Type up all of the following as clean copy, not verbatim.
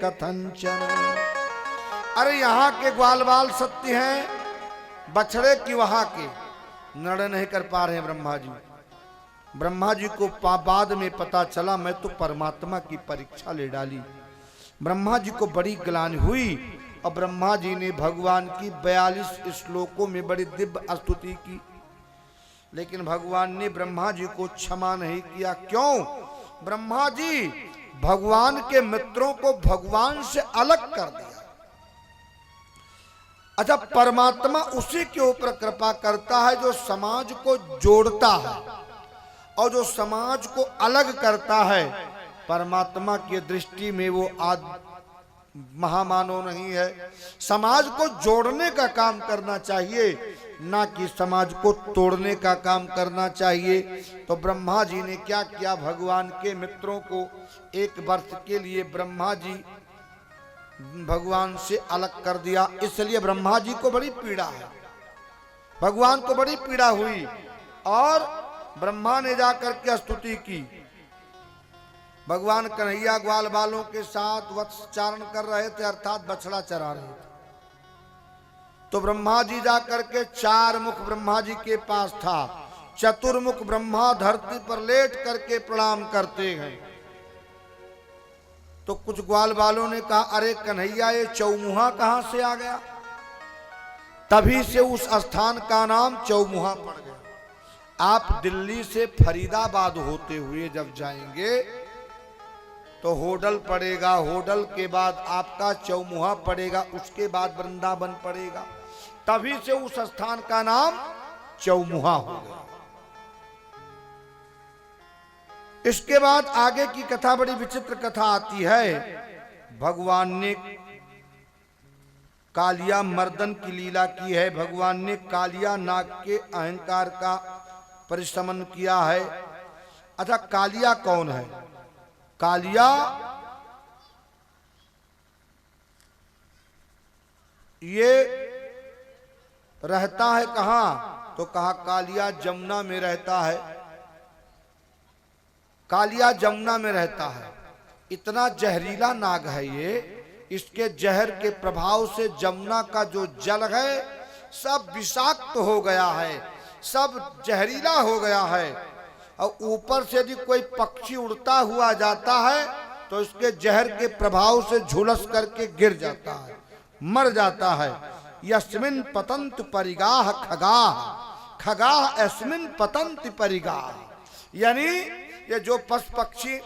कथंचन। अरे यहाँ के ग्वाल बाल सत्य हैं, बछड़े की वहां के निर्णय नहीं कर पा रहे हैं ब्रह्मा जी। ब्रह्मा जी को बाद में पता चला मैं तो परमात्मा की परीक्षा ले डाली। ब्रह्मा जी को बड़ी ग्लानि हुई और ब्रह्मा जी ने भगवान की 42 श्लोकों में बड़ी दिव्य स्तुति की, लेकिन भगवान ने ब्रह्मा जी को क्षमा नहीं किया। क्यों? ब्रह्मा जी भगवान के मित्रों को भगवान से अलग कर दिया। अच्छा, परमात्मा उसी के ऊपर कृपा करता है जो समाज को जोड़ता है, और जो समाज को अलग करता है परमात्मा की दृष्टि में वो महामानव नहीं है। समाज को जोड़ने का काम करना चाहिए, ना कि समाज को तोड़ने का काम करना चाहिए। तो ब्रह्मा जी ने क्या किया, भगवान के मित्रों को एक वर्ष के लिए ब्रह्मा जी भगवान से अलग कर दिया। इसलिए ब्रह्मा जी को बड़ी पीड़ा है, भगवान को बड़ी पीड़ा हुई और ब्रह्मा ने जाकर के स्तुति की। भगवान कन्हैया ग्वाल बालों के साथ वत्सचारण कर रहे थे, अर्थात बछड़ा चरा रहे थे। तो ब्रह्मा जी जाकर के चार मुख ब्रह्मा जी के पास था। चतुर्मुख ब्रह्मा धरती पर लेट करके प्रणाम करते हैं। तो कुछ ग्वाल बालों ने कहा, अरे कन्हैया ये चौमुहा कहां से आ गया? तभी से उस स्थान का नाम चौमुहा पड़ गया। आप दिल्ली से फरीदाबाद होते हुए जब जाएंगे तो होडल पड़ेगा, होडल के बाद आपका चौमुहा पड़ेगा, उसके बाद वृंदावन पड़ेगा। तभी से उस स्थान का नाम चौमुहा हो गया। इसके बाद आगे की कथा बड़ी विचित्र कथा आती है। भगवान ने कालिया मर्दन की लीला की है। भगवान ने कालिया नाग के अहंकार का परिशमन किया है। अच्छा, कालिया कौन है? कालिया ये रहता है कहां? तो कहा कालिया जमुना में रहता है। कालिया जमुना में रहता है। इतना जहरीला नाग है ये, इसके जहर के प्रभाव से जमुना का जो जल है सब विषाक्त हो गया है, सब जहरीला हो गया है। और ऊपर से यदि कोई पक्षी उड़ता हुआ जाता है तो इसके जहर के प्रभाव से झुलस करके गिर जाता है, मर जाता है। यस्मिन पतंत परिगाह खगाह, खगाह यस्मिन पतंत परिगाह। यानी ये जो पशु पक्षी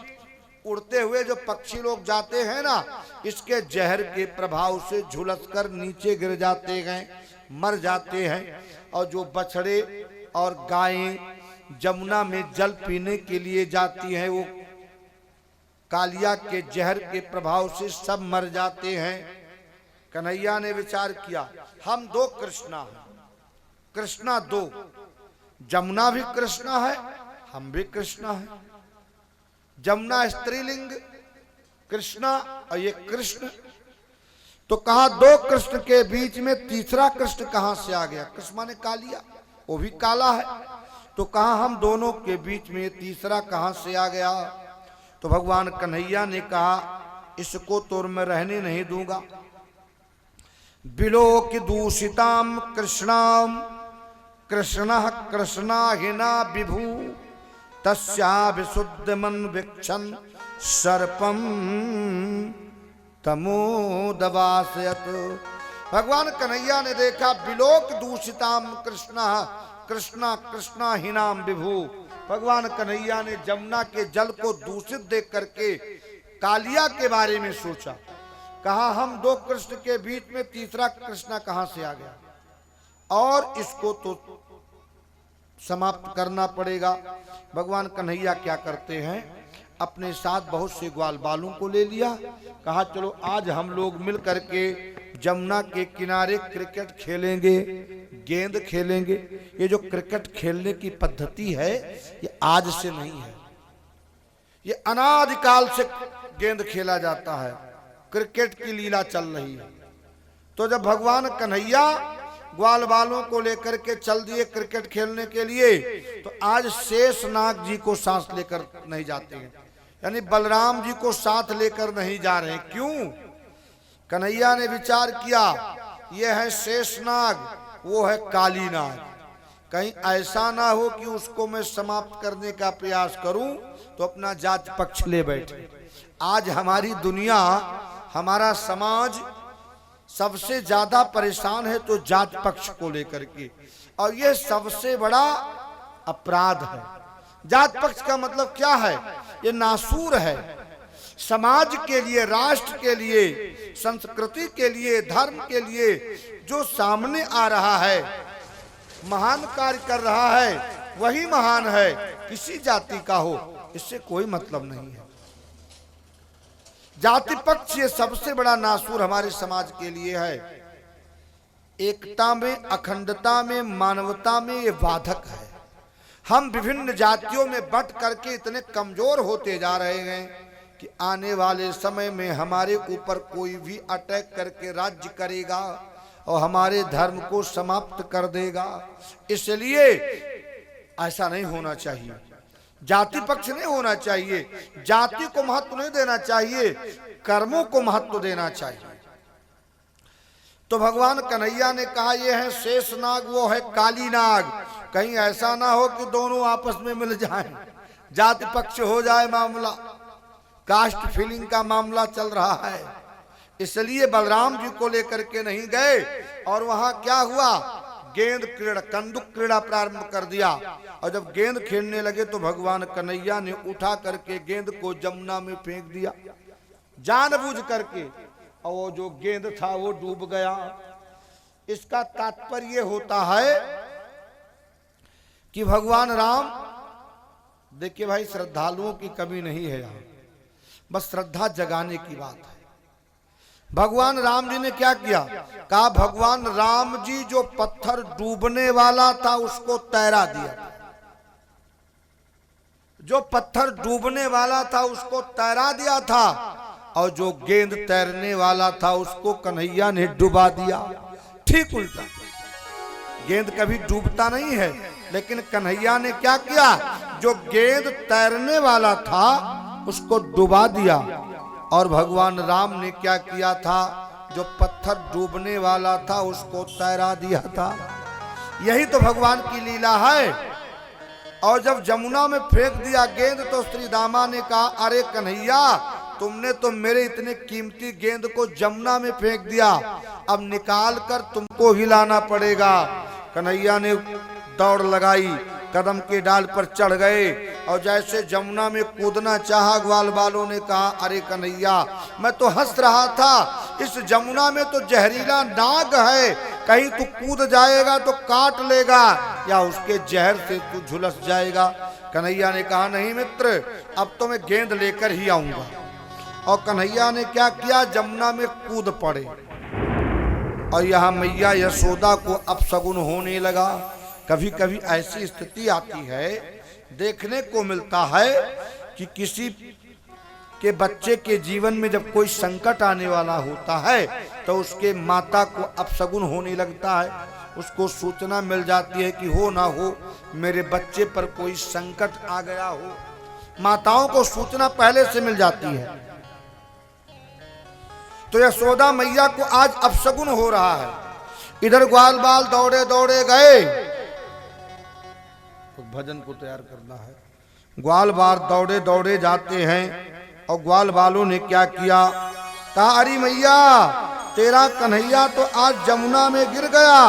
उड़ते हुए जो पक्षी लोग जाते हैं ना, इसके जहर के प्रभाव से झुलस कर नीचे गिर जाते हैं, मर जाते हैं। और जो बछड़े और गायें जमुना में जल पीने के लिए जाती हैं वो कालिया के जहर के प्रभाव से सब मर जाते हैं। कन्हैया ने विचार किया, हम दो कृष्णा हैं, कृष्णा दो, जमुना भी कृष्णा है, हम भी कृष्णा है। जमुना स्त्रीलिंग कृष्णा और ये कृष्ण। तो कहा दो कृष्ण के बीच में तीसरा कृष्ण कहां से आ गया? कृष्ण माने कालिया, वो भी काला है। तो कहा हम दोनों के बीच में तीसरा कहां से आ गया? तो भगवान कन्हैया ने कहा इसको तो मैं रहने नहीं दूंगा। बिलोक दूषिताम कृष्णाम कृष्णः कृष्णाहिना विभू तस्या विशुद्ध मन वीक्षण सर्पम तमोदवासयत। भगवान कन्हैया ने देखा बिलोक दूषिताम कृष्णः कृष्णा कृष्णा हिनाम विभू। भगवान कन्हैया ने जमुना के जल को दूषित देख करके कालिया के बारे में सोचा। कहा हम दो कृष्ण के बीच में तीसरा कृष्णा कहां से आ गया, और इसको तो समाप्त करना पड़ेगा। भगवान कन्हैया क्या करते हैं, अपने साथ बहुत से ग्वाल बालों को ले लिया। कहा चलो आज हम लोग मिल करके जमुना के किनारे क्रिकेट खेलेंगे, गेंद खेलेंगे। ये जो क्रिकेट खेलने की पद्धति है ये आज से नहीं है, ये अनादिकाल से गेंद खेला जाता है, क्रिकेट की लीला चल रही है। तो जब भगवान कन्हैया ग्वाल बालों को लेकर के चल दिए क्रिकेट खेलने के लिए, तो आज शेषनाग जी को साथ लेकर नहीं जाते हैं, यानी बलराम जी को साथ लेकर नहीं जा रहे हैं। क्यों? कन्हैया ने विचार किया, ये है शेषनाग, वो है काली नाग, कहीं ऐसा ना हो कि उसको मैं समाप्त करने का प्रयास करूं तो अपना जात पक्ष ले बैठे। आज हमारी दुनिया, हमारा समाज सबसे ज्यादा परेशान है तो जात पक्ष को लेकर के, और ये सबसे बड़ा अपराध है। जात पक्ष का मतलब क्या है? ये नासूर है। समाज के लिए, राष्ट्र के लिए, संस्कृति के लिए, धर्म के लिए जो सामने आ रहा है, महान कार्य कर रहा है, वही महान है, किसी जाति का हो, इससे कोई मतलब नहीं है। जाति पक्ष ये सबसे बड़ा नासूर हमारे समाज के लिए है। एकता में, अखंडता में, मानवता में ये बाधक है। हम विभिन्न जातियों में बंट करके इतने कमजोर होते जा रहे हैं कि आने वाले समय में हमारे ऊपर कोई भी अटैक करके राज्य करेगा और हमारे धर्म को समाप्त कर देगा। इसलिए ऐसा नहीं होना चाहिए। जाति पक्ष नहीं होना चाहिए। जाति को महत्व नहीं देना चाहिए, कर्मों को महत्व देना चाहिए। तो भगवान कन्हैया ने कहा, ये है शेषनाग, वो है काली नाग, कहीं ऐसा ना हो कि दोनों आपस में मिल जाएं, जाति पक्ष हो जाए मामला, कास्ट फीलिंग का मामला चल रहा है। इसलिए बलराम जी को लेकर के नहीं गए, और वहां क्या हुआ, गेंद क्रीड़ा, कंदुक क्रीड़ा प्रारंभ कर दिया। और जब गेंद खेलने लगे तो भगवान कन्हैया ने उठा करके गेंद को जमुना में फेंक दिया जानबूझ करके, और वो जो गेंद था वो डूब गया। इसका तात्पर्य होता है कि भगवान राम, देखिए भाई, श्रद्धालुओं की कमी नहीं है यहाँ, बस श्रद्धा जगाने की बात है। भगवान राम जी ने क्या किया, कहा भगवान राम जी जो पत्थर डूबने वाला था उसको तैरा दिया, जो पत्थर डूबने वाला था उसको तैरा दिया था, और जो गेंद तैरने वाला था उसको कन्हैया ने डुबा दिया। ठीक उल्टा, गेंद कभी डूबता नहीं है, लेकिन कन्हैया ने क्या किया, जो गेंद तैरने वाला था उसको डुबा दिया, और भगवान राम ने क्या किया था, जो पत्थर डूबने वाला था उसको तैरा दिया था। यही तो भगवान की लीला है। और जब जमुना में फेंक दिया गेंद तो श्री दामा ने कहा, अरे कन्हैया, तुमने तो मेरे इतने कीमती गेंद को जमुना में फेंक दिया, अब निकाल कर तुमको हिलाना पड़ेगा। कन्हैया ने दौड़ लगाई, कदम के डाल पर चढ़ गए, और जैसे जमुना में कूदना चाहा, ग्वाल बालों ने कहा, अरे कन्हैया, मैं तो हंस रहा था, इस जमुना में तो जहरीला नाग है, कहीं तू कूद जाएगा तो काट लेगा, या उसके जहर से तू झुलस जाएगा। कन्हैया ने कहा, नहीं मित्र, अब तो मैं गेंद लेकर ही आऊंगा। और कन्हैया ने क्या किया, जमुना में कूद पड़े, और यहाँ मैया यशोदा को अपशगुन होने लगा। कभी कभी ऐसी स्थिति आती है, देखने को मिलता है कि किसी के बच्चे के जीवन में जब कोई संकट आने वाला होता है तो उसके माता को अपशगुन होने लगता है, उसको सूचना मिल जाती है कि हो ना हो मेरे बच्चे पर कोई संकट आ गया हो। माताओं को सूचना पहले से मिल जाती है। तो यशोदा मैया को आज अपशगुन हो रहा है। इधर ग्वाल बाल दौड़े दौड़े गए, भजन को तैयार करना है। ग्वाल बाल दौड़े दौड़े जाते हैं, और ग्वाल बालों ने क्या किया, कहा, अरे मैया, तेरा कन्हैया तो आज जमुना में गिर गया।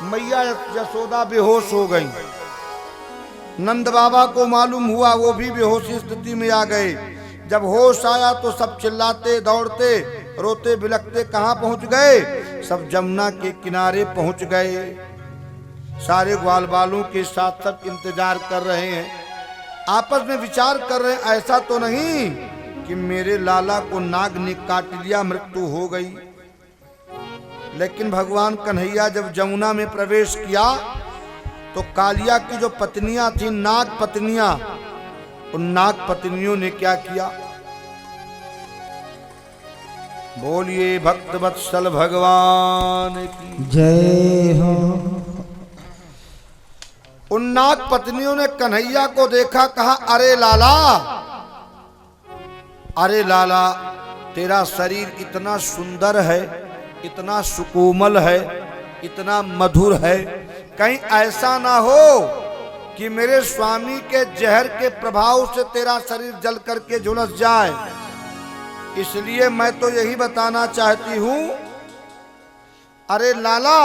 मैया यशोदा बेहोश हो गई। नंद बाबा को मालूम हुआ, वो भी बेहोशी स्थिति में आ गए। जब होश आया तो सब चिल्लाते दौड़ते रोते बिलखते कहाँ पहुंच गए, सब जमुना के किनारे पहुंच गए। सारे ग्वाल बालों के साथ सब इंतजार कर रहे हैं, आपस में विचार कर रहे हैं, ऐसा तो नहीं कि मेरे लाला को नाग ने काट लिया, मृत्यु हो गई। लेकिन भगवान कन्हैया जब जमुना में प्रवेश किया तो कालिया की जो पत्नियां थी, नाग पत्नियां, उन नाग पत्नियों ने क्या किया, बोलिए भक्त वत्सल भगवान की जय हो। उन नाग पत्नियों ने कन्हैया को देखा, कहा, अरे लाला, तेरा शरीर इतना सुंदर है, इतना सुकोमल है, इतना मधुर है, कहीं ऐसा ना हो कि मेरे स्वामी के जहर के प्रभाव से तेरा शरीर जल करके झुलस जाए। इसलिए मैं तो यही बताना चाहती हूं, अरे लाला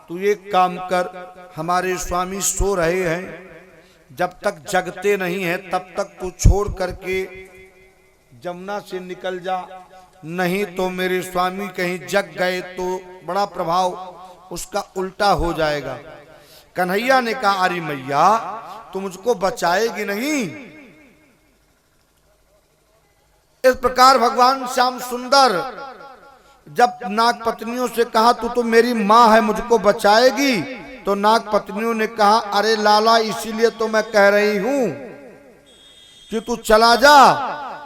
तू एक काम कर, हमारे स्वामी सो रहे हैं, जब तक जगते नहीं हैं तब तक तू छोड़ करके जमुना से निकल जा, नहीं तो मेरे स्वामी कहीं जग गए तो बड़ा प्रभाव उसका उल्टा हो जाएगा। कन्हैया ने कहा, अरे मैया तू मुझको बचाएगी नहीं। इस प्रकार भगवान श्याम सुंदर जब नाग पत्नियों से कहा तू तो मेरी माँ है, मुझको बचाएगी, तो नाग पत्नियों ने कहा, अरे लाला इसीलिए तो मैं कह रही हूं कि तू चला जा,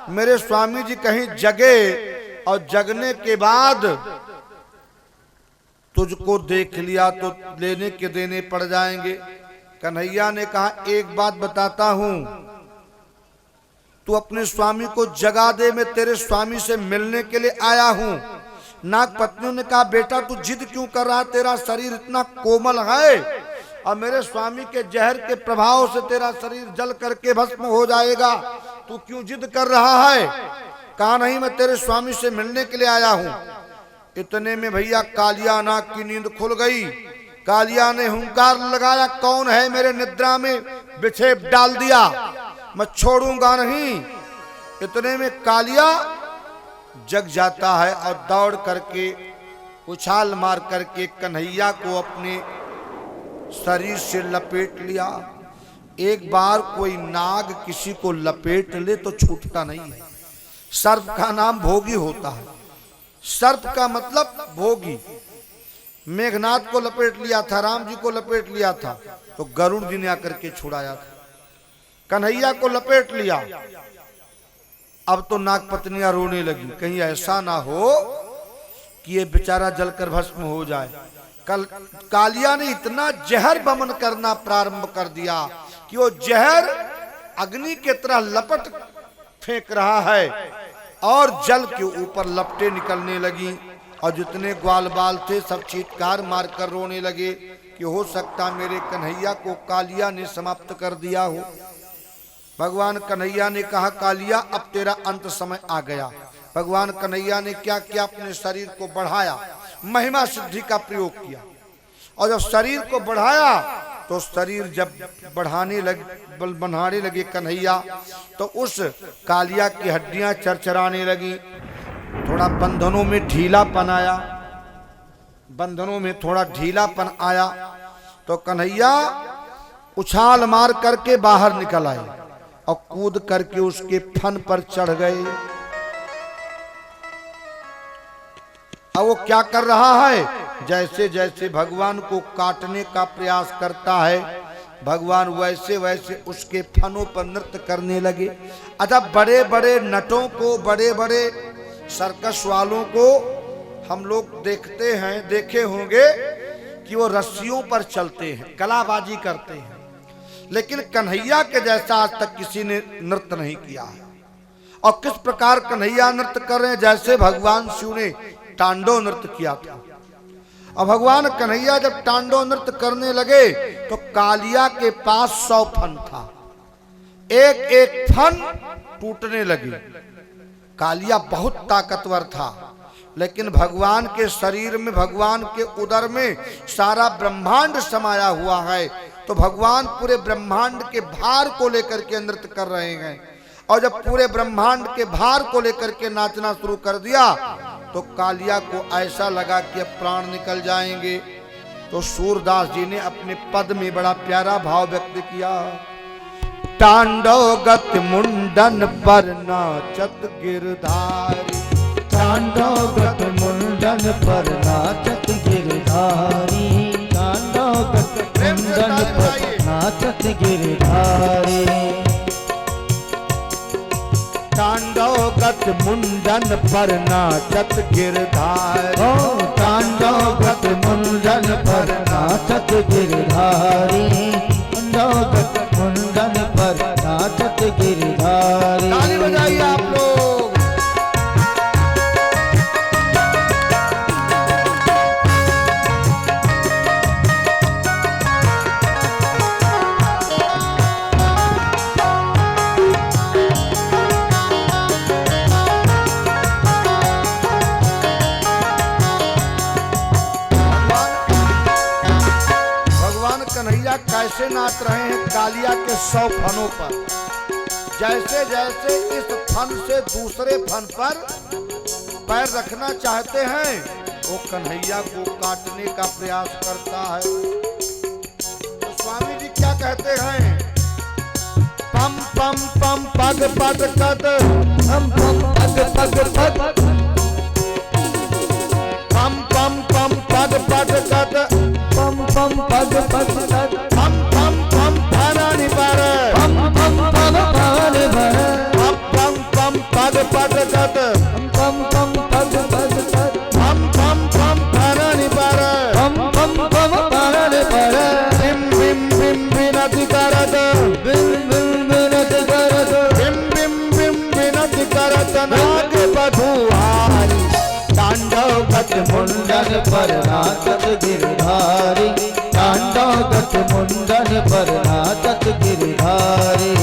मेरे स्वामी जी कहीं जगे और जगने के बाद तुझको देख लिया तो लेने के देने पड़ जाएंगे। कन्हैया ने कहा, एक बात बताता हूं, तू अपने स्वामी को जगा दे, मैं तेरे स्वामी से मिलने के लिए आया हूं। नाग पत्नियों ने कहा, बेटा तू जिद क्यों कर रहा है, तेरा शरीर इतना कोमल है और मेरे स्वामी के जहर के प्रभाव से तेरा शरीर जल करके भस्म हो जाएगा, तू क्यों जिद कर रहा है। कहा, नहीं मैं तेरे स्वामी से मिलने के लिए आया हूं। इतने में भैया कालिया नाग की नींद खुल गई। कालिया ने हुंकार लगाया, कौन है मेरे निद्रा में बिछेप डाल दिया, मैं छोड़ूंगा नहीं। इतने में कालिया जग जाता है और दौड़ करके उछाल मार करके कन्हैया को अपने शरीर से लपेट लिया। एक बार कोई नाग किसी को लपेट ले तो छूटता नहीं है। सर्प का नाम भोगी होता है, सर्प का मतलब भोगी। मेघनाथ को लपेट लिया था, राम जी को लपेट लिया था, तो गरुड़ जी ने आकर के छुड़ाया था। कन्हैया को लपेट लिया। अब तो नाग पत्नियां रोने लगी, कहीं ऐसा ना हो कि ये बेचारा जलकर भस्म हो जाए। कालिया ने इतना जहर बमन करना प्रारंभ कर दिया कि वो जहर अग्नि के तरह लपट फेंक रहा है और जल के ऊपर लपटें निकलने लगी और जितने ग्वाल बाल थे सब चीत्कार मारकर रोने लगे कि हो सकता मेरे कन्हैया को कालिया ने समाप्त कर दिया हो। भगवान कन्हैया ने कहा, कालिया अब तेरा अंत समय आ गया। भगवान कन्हैया ने क्या किया, अपने शरीर को बढ़ाया, महिमा सिद्धि का प्रयोग किया और जब शरीर को बढ़ाया तो शरीर जब बढ़ाने लगे कन्हैया तो उस कालिया की हड्डियां चरचराने लगी। थोड़ा बंधनों में ढीलापन आया, बंधनों में थोड़ा ढीलापन आया तो कन्हैया उछाल मार करके बाहर निकल आए और कूद करके उसके फन पर चढ़ गए। अब वो क्या कर रहा है, जैसे जैसे भगवान को काटने का प्रयास करता है भगवान वैसे वैसे उसके फनों पर नृत्य करने लगे। अच्छा, बड़े बड़े नटों को, बड़े बड़े सर्कस वालों को हम लोग देखते हैं, देखे होंगे कि वो रस्सियों पर चलते हैं, कलाबाजी करते हैं, लेकिन कन्हैया के जैसा आज तक किसी ने नृत्य नहीं किया है। और किस प्रकार कन्हैया नृत्य कर रहे हैं, जैसे भगवान शिव ने तांडव नृत्य किया था। और भगवान कन्हैया जब तांडव नृत्य करने लगे तो कालिया के पास 100 फन था, एक एक फन टूटने लगे। कालिया बहुत ताकतवर था, लेकिन भगवान के शरीर में, भगवान के उदर में सारा ब्रह्मांड समाया हुआ है, तो भगवान पूरे ब्रह्मांड के भार को लेकर के नृत्य कर रहे हैं। और जब पूरे ब्रह्मांड के भार को लेकर के नाचना शुरू कर दिया तो कालिया को ऐसा लगा कि अब प्राण निकल जाएंगे। तो सूरदास जी ने अपने पद में बड़ा प्यारा भाव व्यक्त किया, तांडव गत मुंडन पर नाचत गिरधारी, तांडव गत मुंडन पर नाचत गिरधारी, तांडव गत मुंडन पर नाचत गिरधारी, तांडव गत मुंडन पर नाचत गिरधारी, ओ तांडव गत मुंडन पर नाचत गिरधारी, तांडव गत मुंडन पर नाचत गिरधारी। ताली बजाइए आप लोग। ऐसे नाच रहे हैं कालिया के 100 फनों पर। जैसे जैसे इस फन से दूसरे फन पर पैर रखना चाहते हैं वो कन्हैया को काटने का प्रयास करता है। तो स्वामी जी क्या कहते हैं? पम पम पम पग पग कद, पम पम पग पग पग, पम पम पम पग पग कद, पम पम पग पग पग, पम पम पम फनानी पर, पम पम पम पार भर, पम पम पग पग कद, पम पम पग पग पग, पम पम पम फनानी पर, पम पम पम पार भर, बिम बिम बिम बिनति करत, बिन बिन बिनत करत, बिम बिम बिम बिनति करत नाग बधुआरी, तांडव गत मुंडन पर नाचत गिरधारी, तांडव गत मुंडन पर नाचत गिरधारी।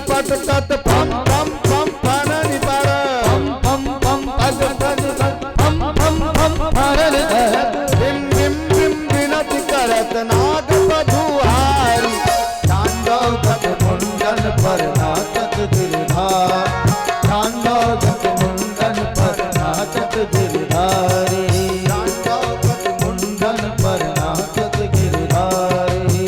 पटकत पम पम पम फनानी पर, पम पम पम पग पग पग, पम पम पम पार भर, बिम बिम बिम बिनति करत नाग बधुआरी, तांडव गत मुंडन पर नाचत गिरधारी, तांडव गत मुंडन पर नाचत गिरधारी, तांडव गत मुंडन पर नाचत गिरधारी।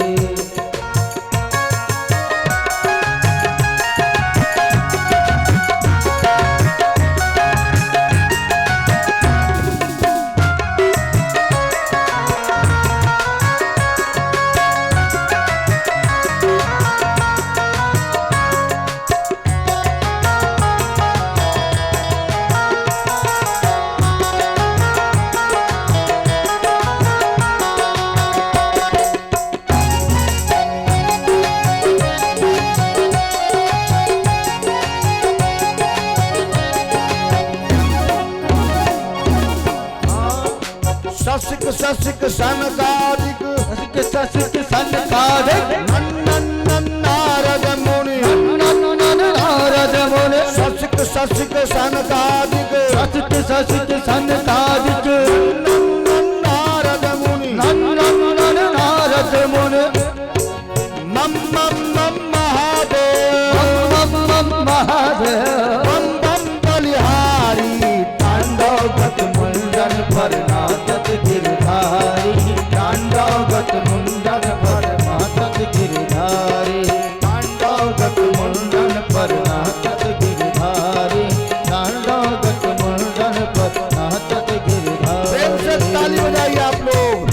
ससिक ससिक सनकादिक, ससिक ससिक सनकादिक, नन्नन नारद मुनि, नन्नन नारद मुनि, ससिक ससिक सनकादिक, ससिक ससिक सनकादिक, नन्नन नारद मुनि, नन्नन नारद मुनि, मम मम मम महादेव, मम मम महादेव, बम बम बलिहारी, तांडव गत मुंडन पर नाचत गिरधारी, तांडव गत मुंडन पर नाचत गिरधारी, तांडव गत मुंडन पर नाचत गिरधारी, तांडव गत मुंडन पर नाचत गिरधारी। प्रेम से ताली बजाइए आप लोग।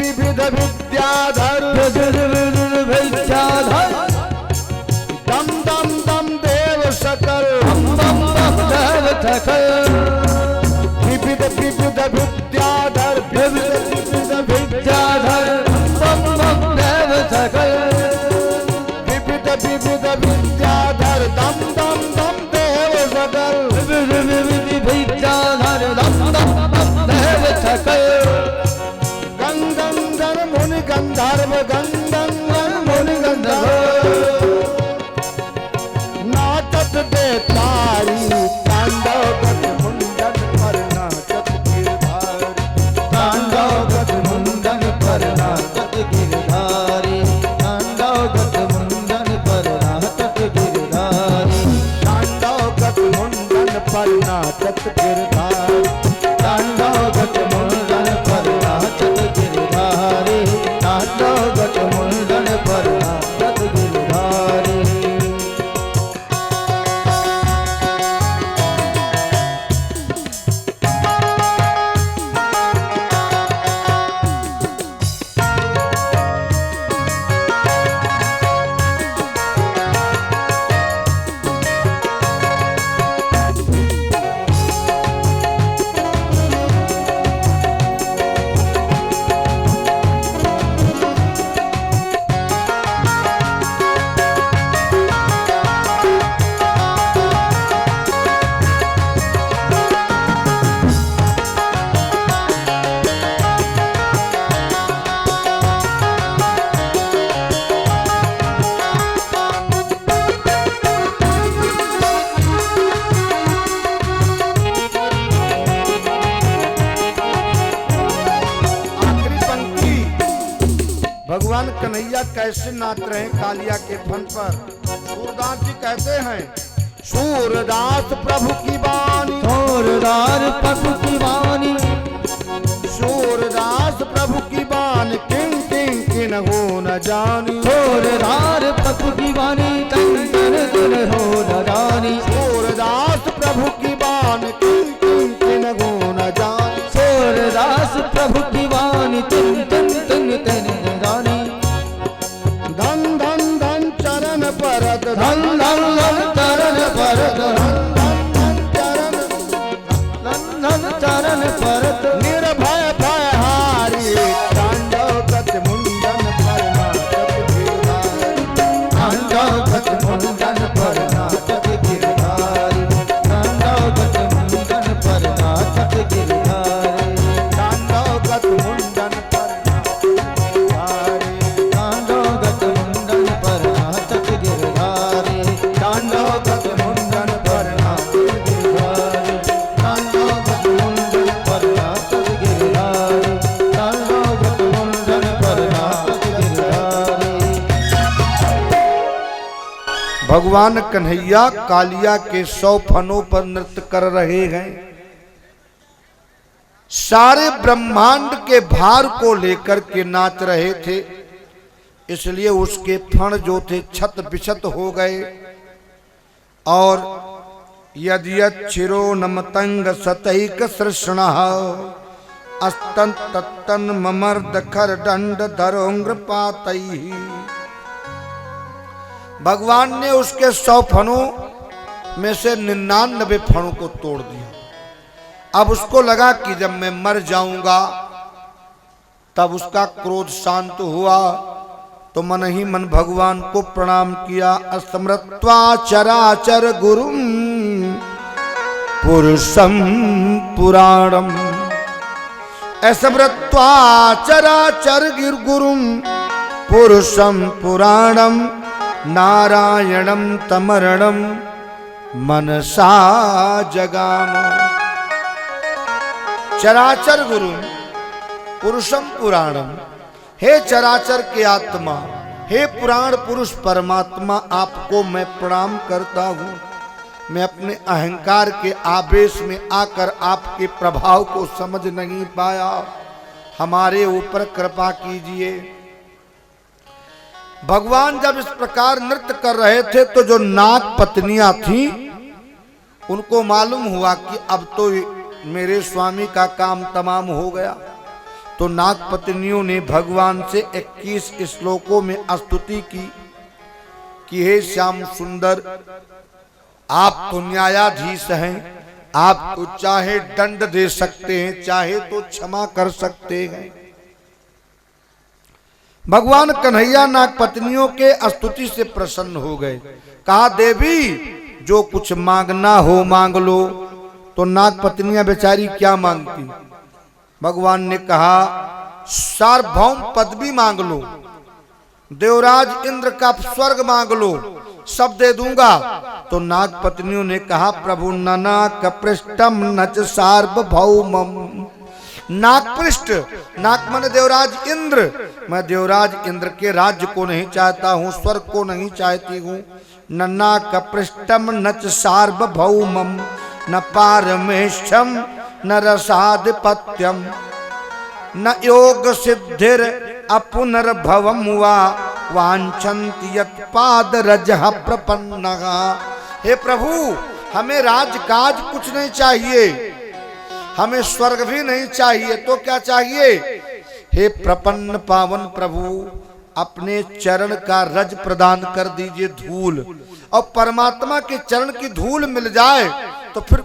विविध विद्याधर, विद्याधर, दम दम दम देव सकल, दम दम दम देव सकल, विविध विविध विद्याधर, विविध विद्याधर, दम दम देव सकल, विविध विविध विद्याधर, दम दम दम देव सकल, विविध विद्याधर, दम दम दम देव सकल, गंगंधर मुनि गंधर्व, गंगंधर मुनि गंधर्व, नाचत दे तारी, तांडव गत मुंडन पर नाचत नाचत गिरधारी तांडव गज मुंडन पर नाचत गिरधारी तांडव गज मुंडन पर नाचत गिरधारी भगवान कन्हैया कैसे नाच रहे हैं कालिया के फन पर। सूरदास जी कहते हैं, सूरदास प्रभु की बानी, सूरदास प्रभु की बानी, सूरदास प्रभु की बानी, किंग किंग किन हो न जानी, सूरदास प्रभु की बानी, तन तन तन हो न जानी, सूरदास प्रभु की बानी, किंग किंग किन हो न जानी, सूरदास प्रभु की बानी, तन तन तन तन जानी, धन धन धन चरण परत, धन धन धन चरण परत, धन धन चरण परत, निर्भय भयहारी तांडव गज मुंडन पर नाचत गिरधारी, तांडव गज मुंडन पर नाचत गिरधारी, तांडव गज मुंडन पर नाचत गिरधारी, तांडव गज मुंडन पर नाचत गिरधारी, तांडव गज मुंडन पर नाचत गिरधारी, तांडव गज मुंडन पर नाचत गिरधारी, तांडव गज मुंडन पर नाचत गिरधारी, तांडव गज मुंडन पर नाचत गिरधारी। भगवान कन्हैया कालिया के 100 फनों पर नृत्य कर रहे हैं। सारे ब्रह्मांड के भार को लेकर के नाच रहे थे, इसलिए उसके फण जो थे छत बिछत हो गए। और यद्यत छिरो नमतंग सतैक सृष्ण अस्तन तत्तन ममर्द खर दंड धरोंग्र पातई। भगवान ने उसके 100 फणों में से 99 फणों को तोड़ दिया। अब उसको लगा कि जब मैं मर जाऊंगा, तब उसका क्रोध शांत हुआ तो मन ही मन भगवान को प्रणाम किया। अस्मृत्वा चराचर गुरुम पुरुषम पुराणम, अस्मृत्वा चराचर गुरुम पुरुषम पुराणम, नारायणम तमरणम मनसा जगाम। चराचर गुरु पुरुषम पुराणम, हे चराचर के आत्मा, हे पुराण पुरुष परमात्मा, आपको मैं प्रणाम करता हूँ। मैं अपने अहंकार के आवेश में आकर आपके प्रभाव को समझ नहीं पाया, हमारे ऊपर कृपा कीजिए। भगवान जब इस प्रकार नृत्य कर रहे थे तो जो नाग पत्नियां थीं उनको मालूम हुआ कि अब तो मेरे स्वामी का काम तमाम हो गया। तो नाग पत्नियों ने भगवान से 21 श्लोकों में स्तुति की कि हे श्याम सुंदर, आप तो न्यायाधीश हैं, आप तो चाहे दंड दे सकते हैं, चाहे तो क्षमा कर सकते हैं। भगवान कन्हैया नाग पत्नियों के स्तुति से प्रसन्न हो गए। कहा, देवी जो कुछ मांगना हो मांग लो। तो नाग पत्नियां बेचारी क्या मांगती? भगवान ने कहा, सार्वभौम पदवी मांग लो, देवराज इंद्र का स्वर्ग मांग लो, सब दे दूंगा। तो नाग पत्नियों ने कहा, प्रभु ननाक पृष्ठम नच सार्वभौमम। नागपृष्ठ, नाग माने देवराज इंद्र, मैं देवराज इंद्र के राज्य को नहीं चाहता हूँ, स्वर्ग को नहीं चाहती हूँ। नन्ना कपृष्टम नच सार्वभौमम न पारमेष्ठ्यम न रसाधिपत्यम न योग सिद्धिर अपुनर्भवम वा वांछन्ति यत् पाद रजः प्रपन्नः। हे प्रभु, हमें राजकाज कुछ नहीं चाहिए, हमें स्वर्ग भी नहीं चाहिए, तो क्या चाहिए? हे प्रपन्न पावन प्रभु, अपने चरण का रज प्रदान कर दीजिए, धूल, और परमात्मा के चरण की धूल मिल जाए तो फिर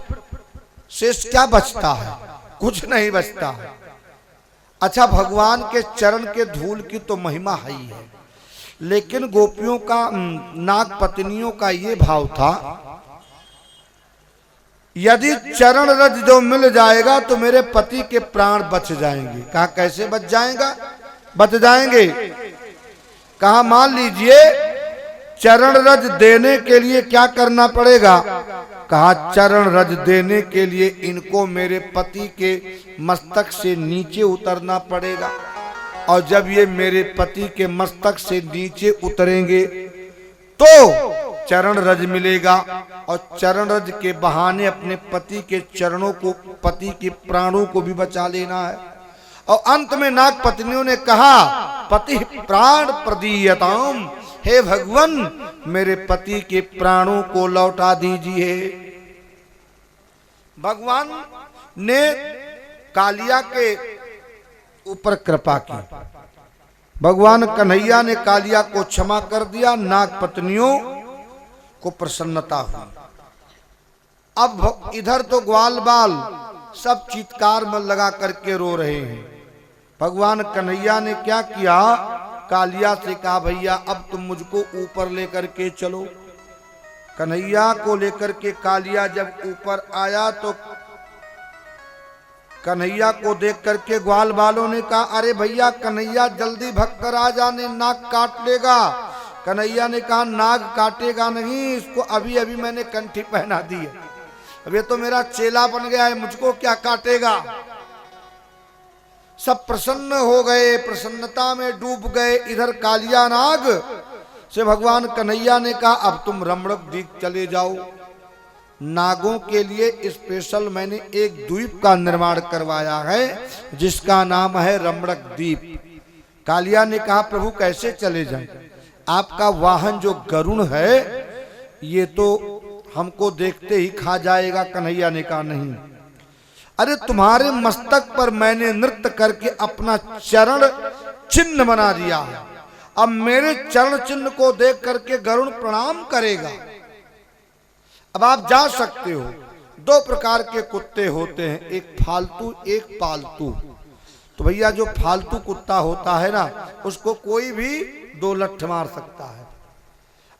शेष क्या बचता है? कुछ नहीं बचता। अच्छा, भगवान के चरण के धूल की तो महिमा है ही है, लेकिन गोपियों का, नाग पत्नियों का ये भाव था, यदि चरण रज जो मिल जाएगा तो मेरे पति के प्राण बच जाएंगे। कहा कैसे बच जाएगा? बच जाएंगे। कहा मान लीजिए चरण रज देने के लिए क्या करना पड़ेगा? कहा चरण रज देने के लिए इनको मेरे पति के मस्तक से नीचे उतरना पड़ेगा, और जब ये मेरे पति के मस्तक से नीचे उतरेंगे तो चरण रज मिलेगा, और चरण रज के बहाने अपने पति के चरणों को, पति के प्राणों को भी बचा लेना है। और अंत में नाग पत्नियों ने कहा पति प्राण प्रदीयताम, हे भगवान मेरे पति के प्राणों को लौटा दीजिए। भगवान ने कालिया के ऊपर कृपा की, भगवान कन्हैया ने कालिया को क्षमा कर दिया, नाग पत्नियों को प्रसन्नता हुई। अब इधर तो ग्वाल बाल सब चीत्कार में लगा करके रो रहे हैं। भगवान कन्हैया ने क्या किया? कालिया से कहा भैया अब तुम मुझको ऊपर लेकर के चलो। कन्हैया को लेकर के कालिया जब ऊपर आया तो कन्हैया को देख करके ग्वाल बालों ने कहा अरे भैया कन्हैया जल्दी भग कर आ जाने, नाग काट लेगा। कन्हैया ने कहा नाग काटेगा नहीं, इसको अभी अभी मैंने कंठी पहना दी है, अब ये तो मेरा चेला बन गया है, मुझको क्या काटेगा। सब प्रसन्न हो गए, प्रसन्नता में डूब गए। इधर कालिया नाग से भगवान कन्हैया ने कहा अब तुम रमणक द्वीप चले जाओ, नागों के लिए स्पेशल मैंने एक द्वीप का निर्माण करवाया है जिसका नाम है रमणक द्वीप। कालिया ने कहा प्रभु कैसे चले जाएं? आपका वाहन जो गरुण है ये तो हमको देखते ही खा जाएगा। कन्हैया ने कहा नहीं, अरे तुम्हारे मस्तक पर मैंने नृत्य करके अपना चरण चिन्ह बना दिया है, अब मेरे चरण चिन्ह को देख करके गरुण प्रणाम करेगा। अब आप जा सकते हो। दो प्रकार के कुत्ते होते हैं, एक फालतू एक पालतू। तो भैया जो फालतू कुत्ता होता है ना उसको कोई भी दो लठ मार सकता है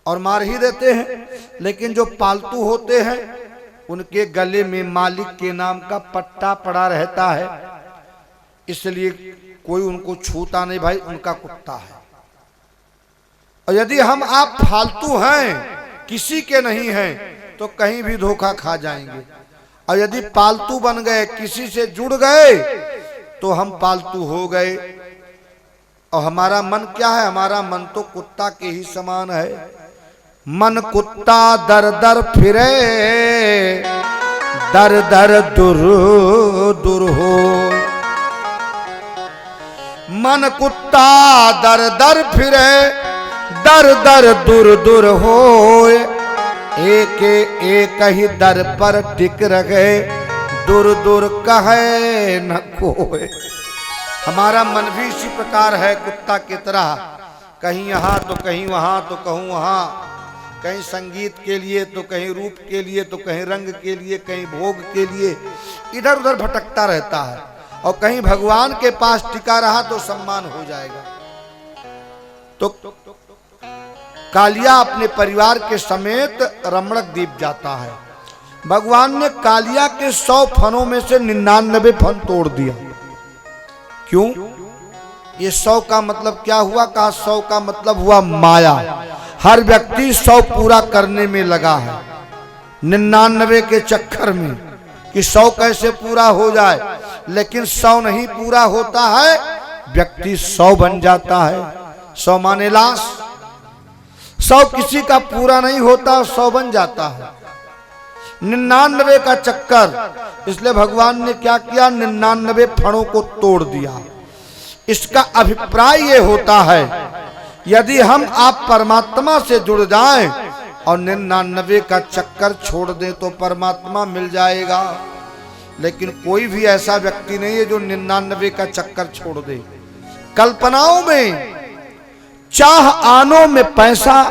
और मार ही देते हैं, लेकिन जो पालतू होते हैं उनके गले में मालिक के नाम का पट्टा पड़ा रहता है, इसलिए कोई उनको छूता नहीं, भाई उनका कुत्ता है। और यदि हम आप फालतू हैं, किसी के नहीं हैं, तो कहीं भी धोखा खा जाएंगे। और यदि पालतू बन गए, किसी से जुड़ गए, तो हम पालतू हो गए। और हमारा मन क्या है? हमारा मन तो कुत्ता के ही समान है। मन कुत्ता दर दर फिरे, दर दर दुर दुर हो। मन कुत्ता दर दर फिरे, दर दर दुर दुर हो। एक एक ही दर पर टिक रहे, दूर दूर कहे न कोई। हमारा मन भी इसी प्रकार है कुत्ता की तरह, कहीं यहाँ तो कहीं वहाँ तो कहूँ वहाँ, कहीं संगीत के लिए तो कहीं रूप के लिए तो कहीं रंग के लिए, कहीं भोग के लिए, इधर उधर भटकता रहता है। और कहीं भगवान के पास टिका रहा तो सम्मान हो जाएगा। तो कालिया अपने परिवार के समेत रमणक द्वीप जाता है। भगवान ने कालिया के 100 फनों में से 99 फन तोड़ दिया। क्यों? ये 100 का मतलब क्या हुआ? कहा 100 का मतलब हुआ माया। हर व्यक्ति 100 पूरा करने में लगा है, 99 के चक्कर में कि 100 कैसे पूरा हो जाए। लेकिन 100 नहीं पूरा होता है, व्यक्ति 100 बन जाता है। 100 माने लाश। 100 किसी का पूरा नहीं होता, 100 बन जाता है। 99 का चक्कर, इसलिए भगवान ने क्या किया, 99 फणों को तोड़ दिया। इसका अभिप्राय ये होता है यदि हम आप परमात्मा से जुड़ जाएं और 99 का चक्कर छोड़ दें तो परमात्मा मिल जाएगा। लेकिन कोई भी ऐसा व्यक्ति नहीं है जो 99 का चक्कर छोड़ दे। कल्पनाओं में चाह आनों में पैसा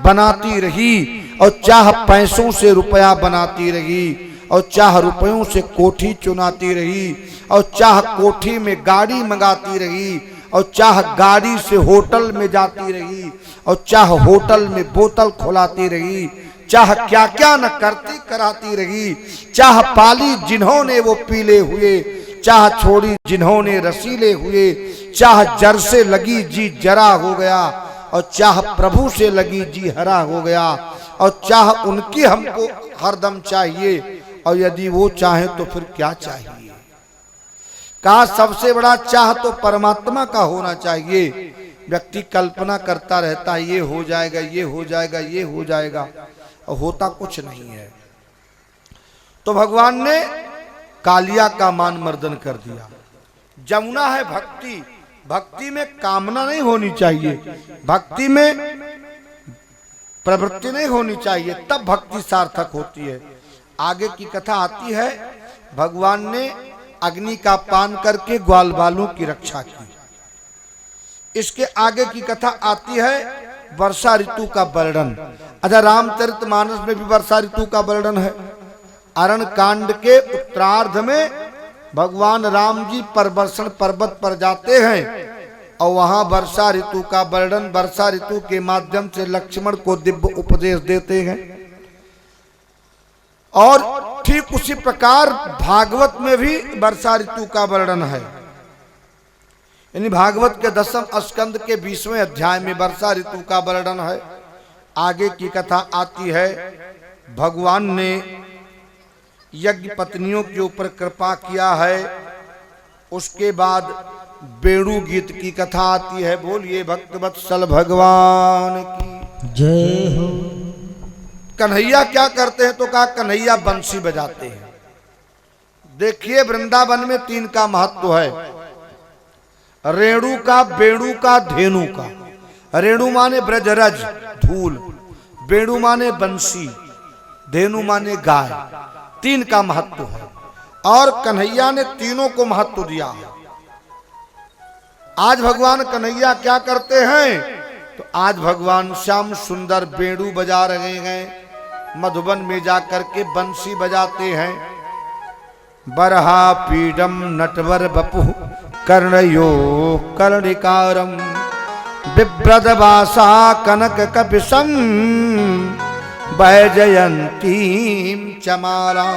बनाती रही और चाह पैसों से रुपया बनाती रही और चाह रुपयों से कोठी चुनाती रही और चाह कोठी में गाड़ी मंगाती रही और चाह गाड़ी से होटल में जाती रही और चाह होटल में बोतल खुलाती रही, चाह क्या क्या न करती कराती रही, चाह पाली जिन्होंने वो पीले हुए, चाह छोड़ी जिन्होंने रसीले हुए, चाह जर से लगी जी जरा हो गया और चाह प्रभु से लगी जी हरा हो गया और चाह उनकी हमको हरदम चाहिए और यदि वो चाहे तो फिर क्या चाहिए। कहा सबसे बड़ा चाह तो परमात्मा का होना चाहिए। व्यक्ति कल्पना करता रहता है ये हो जाएगा, ये हो जाएगा, ये हो जाएगा और होता कुछ नहीं है। तो भगवान ने कालिया का मान मर्दन कर दिया। जमुना है भक्ति, भक्ति में कामना नहीं होनी चाहिए, भक्ति में प्रवृत्ति नहीं होनी चाहिए, तब भक्ति सार्थक होती है। आगे की कथा आती है, भगवान ने अग्नि का पान करके ग्वाल बालों की रक्षा की। इसके आगे की कथा आती है वर्षा ऋतु का वर्णन। अच्छा, रामचरितमानस में भी वर्षा ऋतु का वर्णन है। अरण्य कांड के उत्तरार्ध में भगवान राम जी परवर्षण पर्वत पर जाते हैं और वहां वर्षा ऋतु का वर्णन, वर्षा ऋतु के माध्यम से लक्ष्मण को दिव्य उपदेश देते हैं। और ठीक उसी प्रकार भागवत में भी वर्षा ऋतु का वर्णन है। यानी भागवत के 10वें स्कंद के 20वें अध्याय में वर्षा ऋतु का वर्णन है। आगे की कथा आती है, भगवान ने यज्ञ पत्नियों के ऊपर कृपा किया है। उसके बाद बेणु गीत की कथा आती है। बोलिए भक्त वत्सल भगवान की जय हो। कन्हैया क्या करते हैं तो कहा कन्हैया बंसी बजाते हैं। देखिए वृंदावन में 3 का महत्व है, रेणु का, बेणु का, धेनु का। रेणु माने ब्रजरज धूल, बेणु माने बंसी, धेनु माने गाय। 3 का महत्व है और कन्हैया ने तीनों को महत्व दिया है। आज भगवान कन्हैया क्या करते हैं तो आज भगवान श्याम सुंदर बेणु बजा रहे हैं, मधुबन में जाकर के बंसी बजाते हैं। बरहा पीडम नटवर बपु कर्णयो कर्णिकारम बिभ्रदवासा कनक कपिशं वैजयंतीं चमालां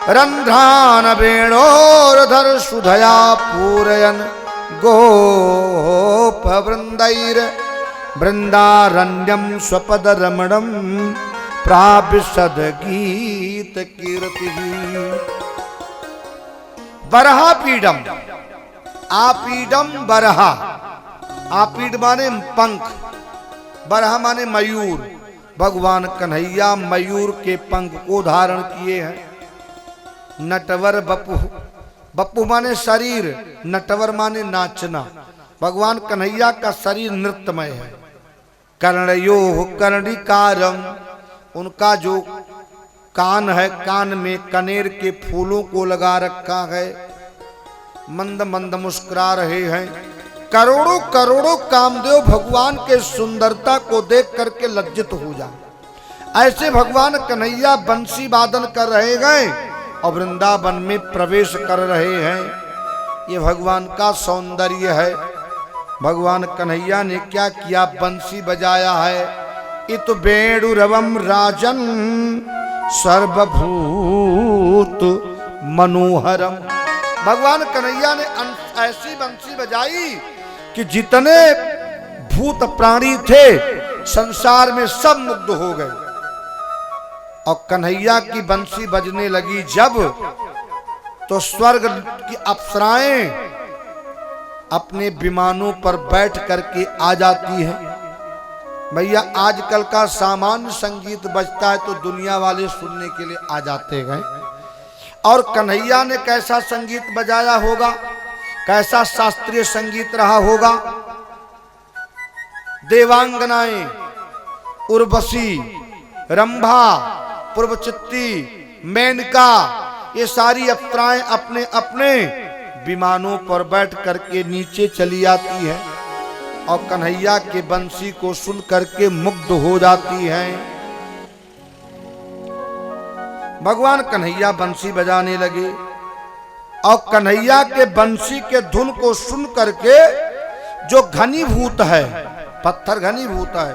रंध्रान वेणोर्धर सुधया पूरयन गोप वृंदैर वृंदारण्यम स्वपद रमणम प्रापिसद गीत कीर्ति। बरहा पीडम, आपीडम बरहा, आपीड माने पंख, बरहा माने मयूर। भगवान कन्हैया मयूर के पंख को धारण किए हैं। नटवर बपु, बपु माने शरीर, नटवर माने नाचना। भगवान कन्हैया का शरीर नृत्यमय है। कर्णयो कर्णिकारम, उनका जो कान है, कान में कनेर के फूलों को लगा रखा है, मंद मंद मुस्कुरा रहे हैं। करोड़ों करोड़ों कामदेव भगवान के सुंदरता को देख करके लज्जित हो जाए। ऐसे भगवान कन्हैया बंसी वादन कर रहे हैं और वृंदावन में प्रवेश कर रहे हैं। ये भगवान का सौंदर्य है। भगवान कन्हैया ने क्या किया, बंसी बजाया है। इत वेणुरवम राजन सर्वभूत मनोहरम। भगवान कन्हैया ने ऐसी बंसी बजाई कि जितने भूत प्राणी थे संसार में सब मुग्ध हो गए। और कन्हैया की बंसी बजने लगी जब, तो स्वर्ग की अप्सराएं अपने विमानों पर बैठ करके आ जाती हैं। भैया आजकल का सामान्य संगीत बजता है तो दुनिया वाले सुनने के लिए आ जाते हैं। और कन्हैया ने कैसा संगीत बजाया होगा, कैसा शास्त्रीय संगीत रहा होगा। देवांगनाएं, उर्वशी, रंभा, पूर्वचित्ती, मेनका, ये सारी अप्सराएं अपने अपने विमानों पर बैठ करके नीचे चली आती है और कन्हैया के बंसी को सुन करके मुग्ध हो जाती हैं। भगवान कन्हैया बंसी बजाने लगे और कन्हैया के बंसी के धुन को सुन करके जो घनीभूत है, पत्थर घनीभूत है,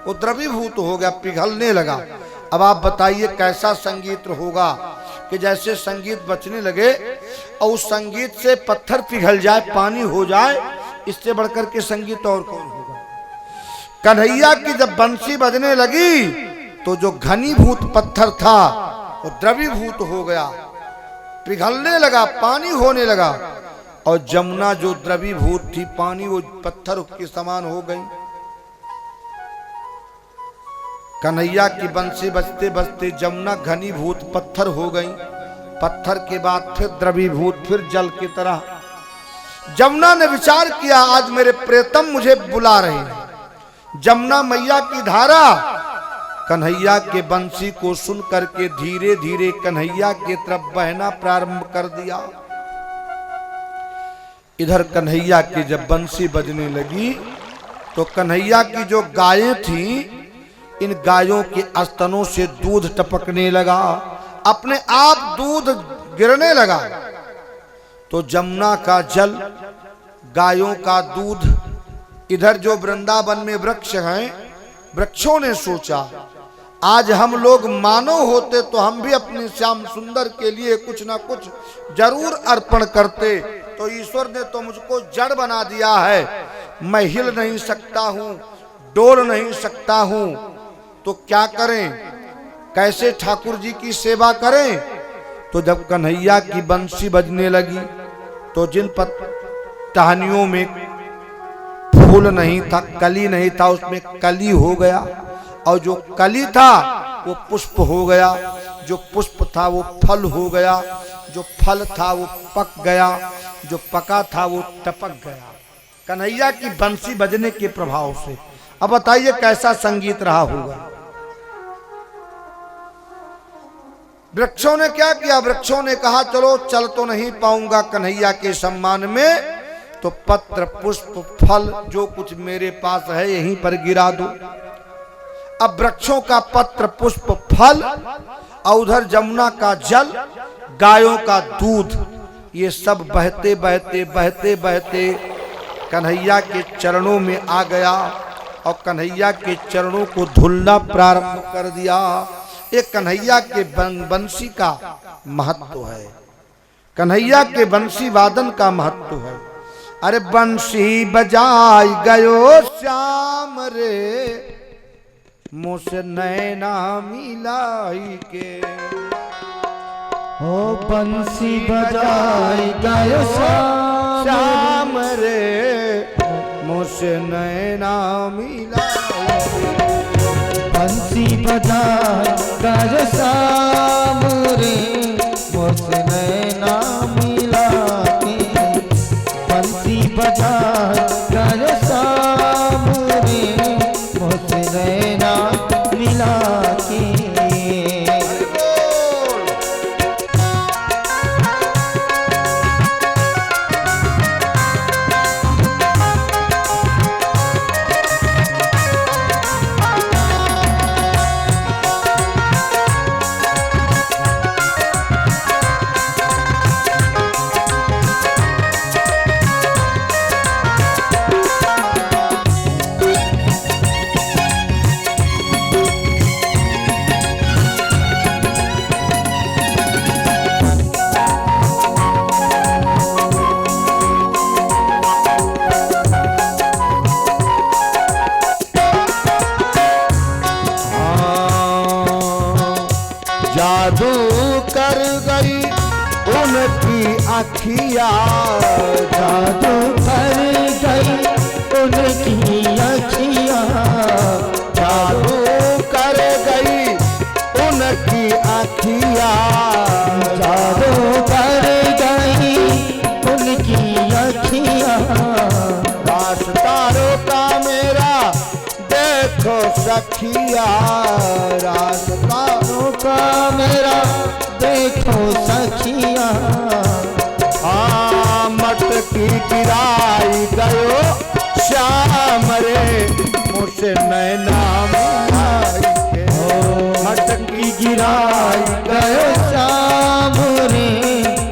वो द्रवीभूत हो गया, पिघलने लगा। अब आप बताइए कैसा संगीत होगा कि जैसे संगीत बजने लगे और उस संगीत से पत्थर पिघल जाए, पानी हो जाए, इससे बढ़कर के संगीत और कौन होगा। कन्हैया की जब बंसी बजने लगी तो जो घनीभूत पत्थर था वो द्रवीभूत हो गया, पिघलने लगा, पानी होने लगा। और जमुना जो द्रवीभूत थी, पानी वो पत्थर के समान हो गई। कन्हैया की बंसी बजते बजते जमुना घनीभूत पत्थर हो गई। पत्थर के बाद फिर द्रवीभूत, फिर जल की तरह। जमुना ने विचार किया आज मेरे प्रेतम मुझे बुला रहे हैं। जमुना मैया की धारा कन्हैया के बंसी को सुन करके धीरे धीरे कन्हैया की तरफ बहना प्रारंभ कर दिया। इधर कन्हैया की जब बंसी बजने लगी तो कन्हैया की जो गायें थीं, इन गायों के स्तनों से दूध टपकने लगा, अपने आप दूध गिरने लगा। तो जमुना का जल, गायों का दूध, इधर जो वृंदावन में वृक्ष हैं, वृक्षों ने सोचा आज हम लोग मानव होते तो हम भी अपने श्याम सुंदर के लिए कुछ ना कुछ जरूर अर्पण करते। तो ईश्वर ने तो मुझको जड़ बना दिया है, मैं हिल नहीं सकता हूं, डोल नहीं सकता हूं, तो क्या करें, कैसे ठाकुर जी की सेवा करें। तो जब कन्हैया की बंसी बजने लगी तो जिन टहनियों में फूल नहीं था, कली नहीं था, उसमें कली हो गया, और जो कली था वो पुष्प हो गया, जो पुष्प था वो फल हो गया, जो फल था वो पक गया, जो पका था वो टपक गया, कन्हैया की बंसी बजने के प्रभाव से। अब बताइए कैसा संगीत रहा होगा। वृक्षों ने क्या किया, वृक्षों ने कहा चलो चल तो नहीं पाऊंगा कन्हैया के सम्मान में, तो पत्र पुष्प फल जो कुछ मेरे पास है यहीं पर गिरा दो। अब वृक्षों का पत्र पुष्प फल और उधर जमुना का जल, गायों का दूध, ये सब बहते बहते बहते बहते कन्हैया के चरणों में आ गया और कन्हैया के चरणों को धुलना प्रारंभ कर दिया। ये कन्हैया के बंसी का महत्व है, कन्हैया के बंसी वादन का महत्व है। अरे बंसी बजाई गयो श्याम रे, मुझसे नैना मिलाई के। ओ बंसी बजाई गयो श्याम रे, मुझसे नैना मिलाई के। बंसी बजाई गयो श्याम रे, मुझसे नैना मिला के। बंसी बजाई गयो श्याम रे, मुझसे नैना मिला के। जादू कर गई उनकी अखिया, जादू कर गई उनकी अखियाँ, सखिया रास्ता का मेरा देखो सखिया, हाँ मटकी गिराई गयो श्याम रे मुझसे नैना मिलाई के। मटकी गिराई गयो श्याम रे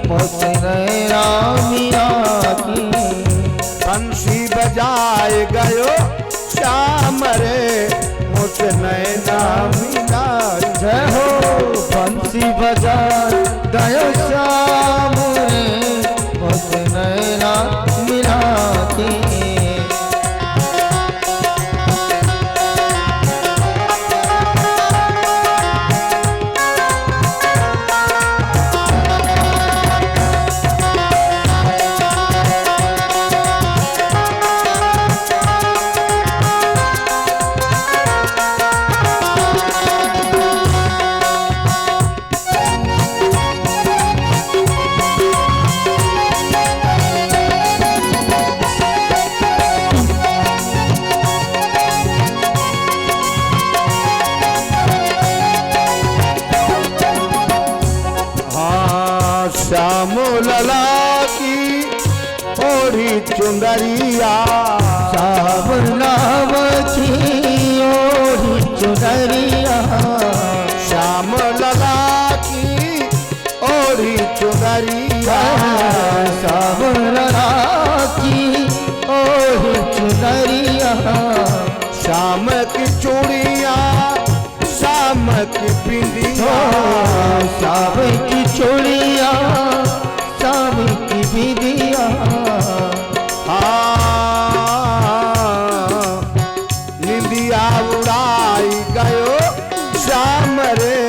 मुझसे नैना मिला की। बंसी बजाए गयो श्याम रे मुझसे नैना मिलाई। जय हो बंसी बजा गयो श्याम रे मुझसे नैना मिला की। श्याम लला की ओढ़ी चुंदरिया, श्याम नाम की ओढ़ी चुनरिया, श्याम लला की ओढ़ी चुनरिया, श्याम लला की ओढ़ी चुनरिया, श्याम की चूड़िया श्याम की बिंदिया, श्याम की चूड़िया श्याम की बिंदिया, निंदिया उड़ाई गयो श्याम रे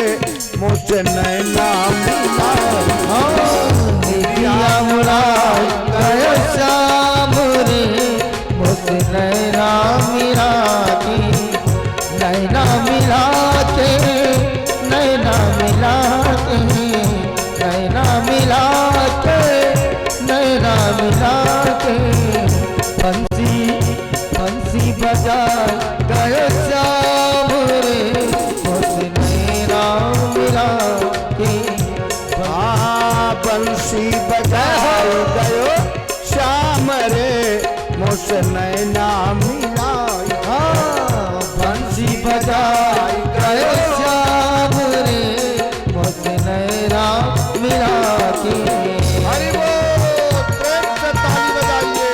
मुझसे नैना मिलाई। निंदिया उड़ाई गयो श्याम रे मुझसे नैना मिला की। नैना मिला के नैना मिला के नैना मिला के नैना मिला के। बंसी बंसी बजा गयो श्याम रे मुझसे नैना मिला के। बंसी बजाए गयो श्याम रे मुझसे नैना मिलाई। बंसी बजा गयो श्याम रे मुझसे नैना मिला के। हरि बोल, प्रेम से ताली बजाइए।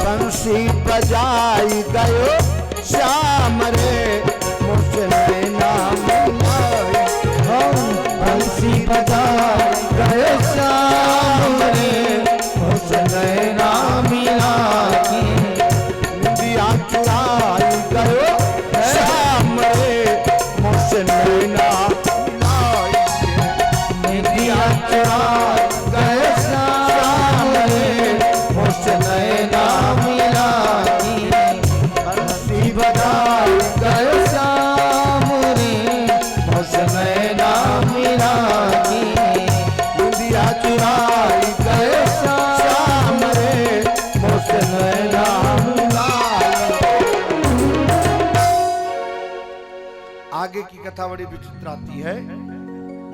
बंसी बजाई गयो श्याम रे मुझसे नैना मिलाई। बंसी बजा गयो श्याम रे मुझसे नैना मिला की। दिया चुराई गयो श्याम रे मुझसे नैना मिलाई। निंदिया चुरा गयो श्याम रे मुझसे नैना मिला की। बंसी बजा गयो श्याम रे मुझसे नैना मिला की। दिया चुराई गयो श्याम रे मुझसे नैना मिलाई। आगे की कथा बड़ी विचित्र आती है।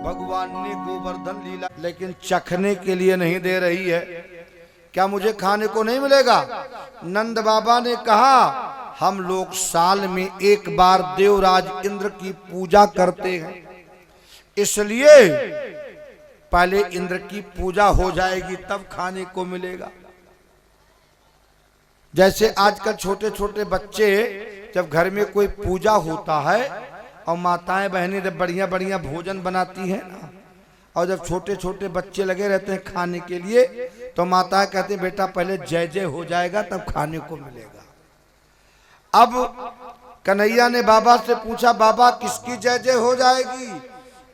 भगवान ने गोवर्धन लीला लेकिन चखने के लिए नहीं दे रही है। क्या मुझे खाने को नहीं मिलेगा? नंद बाबा ने कहा हम लोग साल में एक बार देवराज इंद्र की पूजा करते हैं, इसलिए पहले इंद्र की पूजा हो जाएगी तब खाने को मिलेगा। जैसे आजकल छोटे छोटे बच्चे जब घर में कोई पूजा होता है और माताएं बहनें जब बढ़िया बढ़िया भोजन बनाती हैं ना, और जब छोटे छोटे बच्चे लगे रहते हैं खाने के लिए, तो माताएं कहती हैं बेटा पहले जय जय हो जाएगा तब खाने को मिलेगा। अब कन्हैया ने बाबा से पूछा, बाबा किसकी जय जय हो जाएगी?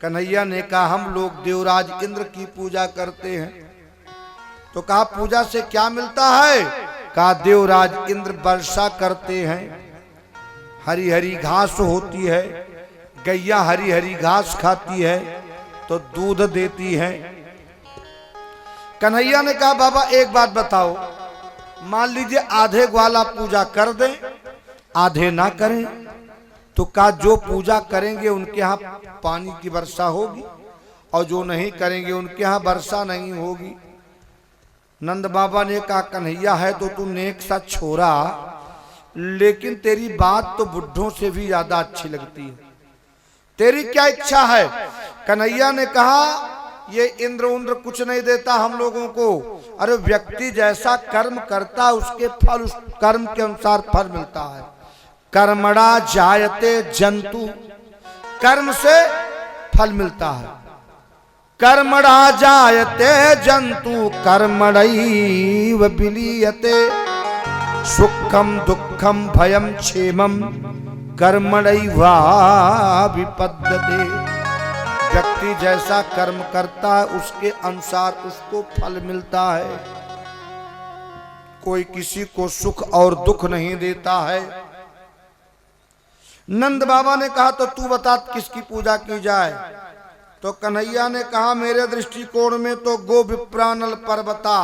कन्हैया ने कहा हम लोग देवराज इंद्र की पूजा करते हैं। तो कहा पूजा से क्या मिलता है? कहा देवराज इंद्र वर्षा करते हैं, हरी हरी घास होती है, गैया हरी हरी घास खाती है तो दूध देती है। कन्हैया ने कहा बाबा एक बात बताओ, मान लीजिए आधे ग्वाला पूजा कर दें आधे ना करें, तो कहा जो पूजा करेंगे उनके यहाँ पानी की वर्षा होगी और जो नहीं करेंगे उनके यहाँ वर्षा नहीं होगी। नंद बाबा ने कहा कन्हैया है तो तू नेक सा छोरा, लेकिन तेरी बात तो बुढ़ों से भी ज्यादा अच्छी लगती है, तेरी क्या इच्छा है? कन्हैया ने कहा ये इंद्र उन्द्र कुछ नहीं देता हम लोगों को, अरे व्यक्ति जैसा कर्म करता है उसके फल उस कर्म के अनुसार फल मिलता है। कर्मणा जायते जंतु, कर्म से फल मिलता है। कर्मणा जायते जंतु कर्मणैव विलीयते, सुखम दुखम भयम क्षेमम कर्मणैवाभिपद्यते। व्यक्ति जैसा कर्म करता है उसके अनुसार उसको फल मिलता है। कोई किसी को सुख और दुख नहीं देता है। नंद बाबा ने कहा तो तू बता किसकी पूजा की जाए? तो कन्हैया ने कहा मेरे दृष्टिकोण में तो गो विप्रानल पर्वता,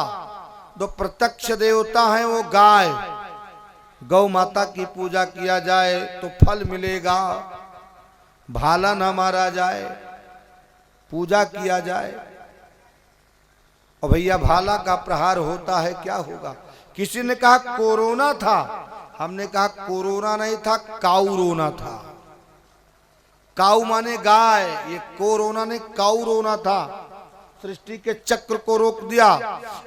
जो प्रत्यक्ष देवता है वो गाय, गौ माता की पूजा किया जाए तो फल मिलेगा। भाला न मारा जाए, पूजा किया जाए। और भैया भाला का प्रहार होता है क्या होगा? किसी ने कहा कोरोना था, हमने कहा कोरोना नहीं था, काउरोना था। काऊ माने गाय, ये कोरोना ने काउरोना था। सृष्टि के चक्र को रोक दिया।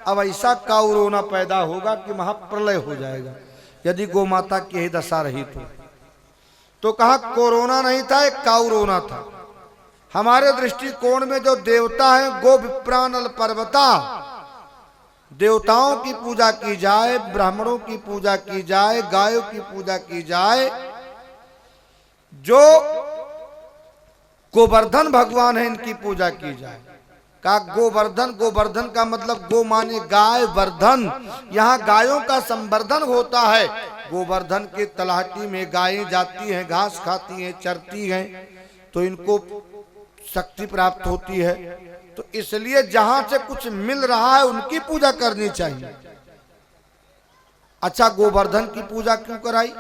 अब ऐसा काउरोना पैदा होगा कि महाप्रलय हो जाएगा यदि गौ माता की ही दशा रही तो कहा कोरोना नहीं था, एक काउरोना था। हमारे दृष्टिकोण में जो देवता है गो विप्रानल पर्वता, देवताओं की पूजा की जाए, ब्राह्मणों की पूजा की जाए, गायों की पूजा की जाए। जो गोवर्धन भगवान है इनकी पूजा की जाए। का गोवर्धन, गोवर्धन का मतलब गो माने गाय, वर्धन, यहाँ गायों का संवर्धन होता है। गोवर्धन के तलहटी में गायें जाती हैं, घास खाती हैं, चरती हैं, तो इनको शक्ति प्राप्त होती है। तो इसलिए जहां से कुछ मिल रहा है उनकी पूजा करनी चाहिए। अच्छा गोवर्धन की पूजा क्यों कराई?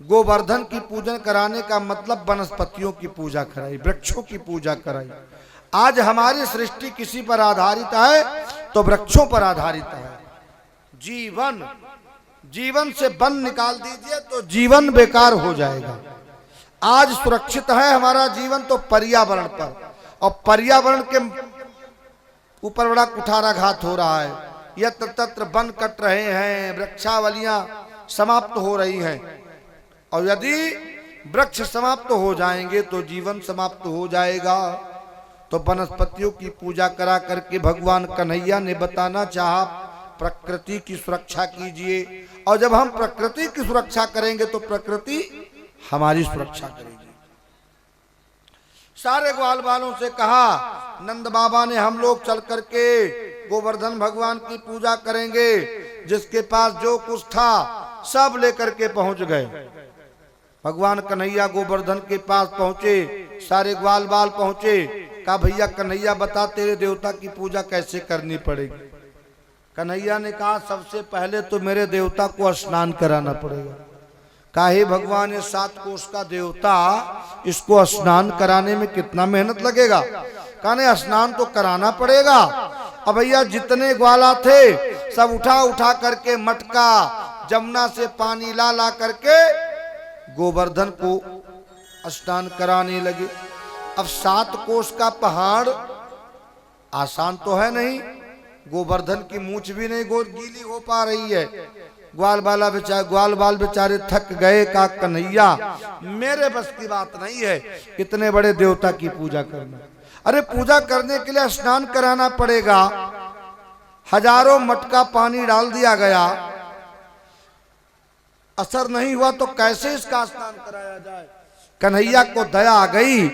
गोवर्धन की पूजन कराने का मतलब वनस्पतियों की पूजा कराई, वृक्षों की पूजा कराई। आज हमारी सृष्टि किसी पर आधारित है तो वृक्षों पर आधारित है। जीवन, जीवन से वन निकाल दीजिए तो जीवन बेकार हो जाएगा। आज सुरक्षित है हमारा जीवन तो पर्यावरण पर, और पर्यावरण के ऊपर बड़ा कुठाराघात हो रहा है। यत्र तत्र वन कट रहे हैं, वृक्षावलियां समाप्त हो रही हैं, और यदि वृक्ष समाप्त हो जाएंगे तो जीवन समाप्त हो जाएगा। तो वनस्पतियों की पूजा करा करके भगवान कन्हैया ने बताना चाहा प्रकृति की सुरक्षा कीजिए, और जब हम प्रकृति की सुरक्षा करेंगे तो प्रकृति हमारी सुरक्षा करेगी। सारे ग्वाल वालों से कहा नंद बाबा ने हम लोग चल करके गोवर्धन भगवान की पूजा करेंगे। जिसके पास जो कुछ था सब लेकर के पहुंच गए। भगवान कन्हैया गोवर्धन के पास पहुंचे, सारे ग्वाल बाल पहुंचे। कहा भैया कन्हैया बता तेरे देवता की पूजा कैसे करनी पड़ेगी? कन्हैया ने कहा सबसे पहले तो मेरे देवता को स्नान कराना पड़ेगा। काहे भगवान ये 7 कोष का देवता, इसको स्नान कराने में कितना मेहनत लगेगा? कहने स्नान तो कराना पड़ेगा। अब भैया जितने ग्वाला थे सब उठा उठा करके मटका जमुना से पानी ला ला करके गोवर्धन को स्नान कराने लगे। अब 7 कोष का पहाड़ आसान तो है नहीं, गोवर्धन की मूंछ भी नहीं गीली हो पा रही है। ग्वाल बाल बेचारे थक गए। का कन्हैया मेरे बस की बात नहीं है इतने बड़े देवता की पूजा करना। अरे पूजा करने के लिए स्नान कराना पड़ेगा। हजारों मटका पानी डाल दिया गया, असर नहीं हुआ तो कैसे इसका स्नान कराया जाए। कन्हैया को दया आ गई।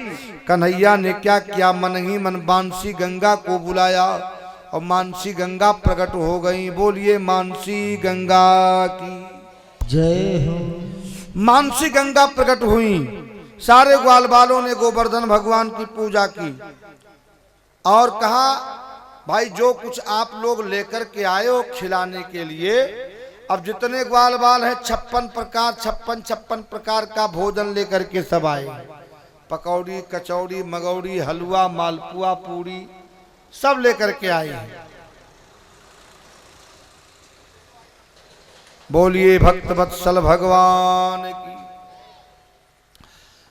कन्हैया ने क्या किया, मन ही मन मानसी गंगा को बुलाया और मानसी गंगा प्रकट हो गई। बोलिए मानसी गंगा की जय हो। मानसी गंगा प्रकट हुई। सारे ग्वाल बालों ने गोवर्धन भगवान की पूजा की और कहा भाई जो कुछ आप लोग लेकर के आए हो खिलाने के लिए, अब जितने ग्वाल बाल हैं 56 प्रकार का भोजन लेकर के सब आए। पकौड़ी, कचौड़ी, मगौड़ी, हलवा, मालपुआ, पूरी सब लेकर के आए हैं। बोलिए भक्त वत्सल भगवान की।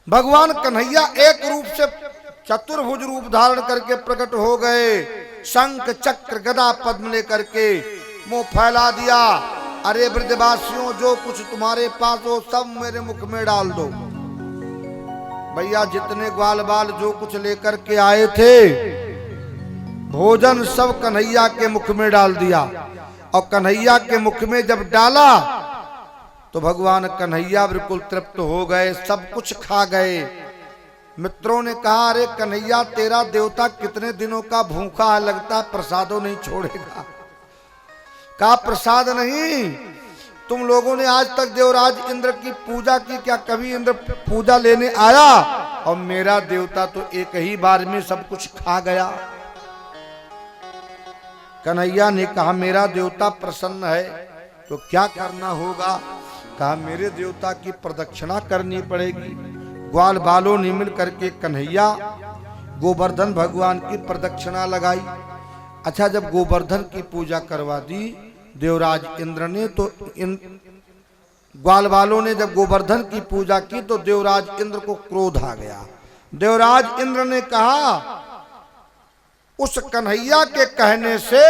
भगवान कन्हैया एक रूप से चतुर्भुज रूप धारण करके प्रकट हो गए। शंख चक्र गदा पद्म लेकर के मुंह फैला दिया। अरे ब्रजवासियों जो कुछ तुम्हारे पास हो सब मेरे मुख में डाल दो। भैया जितने ग्वाल बाल जो कुछ लेकर के आए थे भोजन सब कन्हैया के मुख में डाल दिया। और कन्हैया के मुख में जब डाला तो भगवान कन्हैया बिल्कुल तृप्त हो गए, सब कुछ खा गए। मित्रों ने कहा अरे कन्हैया तेरा देवता कितने दिनों का भूखा है, लगता है प्रसादों नहीं छोड़ेगा। कहा प्रसाद नहीं, तुम लोगों ने आज तक देवराज इंद्र की पूजा की क्या? कभी इंद्र पूजा लेने आया और मेरा देवता तो एक ही बार में सब कुछ खा गया। कन्हैया ने कहा मेरा देवता प्रसन्न है तो क्या करना होगा? कहा मेरे देवता की प्रदक्षिणा करनी पड़ेगी। ग्वाल बालों ने मिल करके कन्हैया गोवर्धन भगवान की प्रदक्षिणा लगाई। अच्छा जब गोवर्धन की पूजा करवा दी देवराज इंद्र ने तो ग्वाल बालों ने जब गोवर्धन की पूजा की तो देवराज इंद्र को क्रोध आ गया। देवराज इंद्र ने कहा उस कन्हैया के कहने से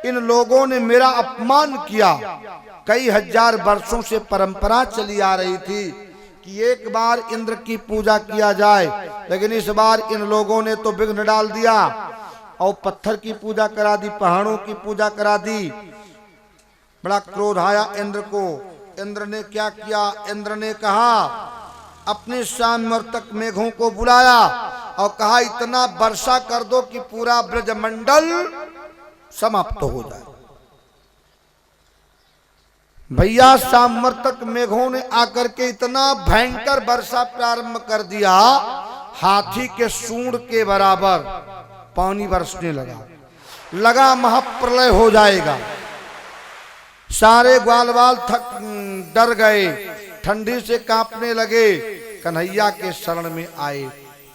इन लोगों ने मेरा अपमान किया। कई हजार वर्षों से परंपरा चली आ रही थी कि एक बार इंद्र की पूजा किया जाए, लेकिन इस बार इन लोगों ने तो विघ्न डाल दिया और पत्थर की पूजा करा दी, पहाड़ों की पूजा करा दी। बड़ा क्रोध आया इंद्र को। इंद्र ने क्या किया? इंद्र ने कहा अपने सामर्थक मेघों को बुलाया और कहा इतना वर्षा कर दो कि पूरा ब्रजमंडल समाप्त हो जाए। भैया सामर्थक मेघों ने आकर के इतना भयंकर वर्षा प्रारंभ कर दिया, हाथी के सूंड के बराबर पानी बरसने लगा महाप्रलय हो जाएगा। सारे ग्वाल बाल डर गए, ठंडी से कांपने लगे, कन्हैया के शरण में आए।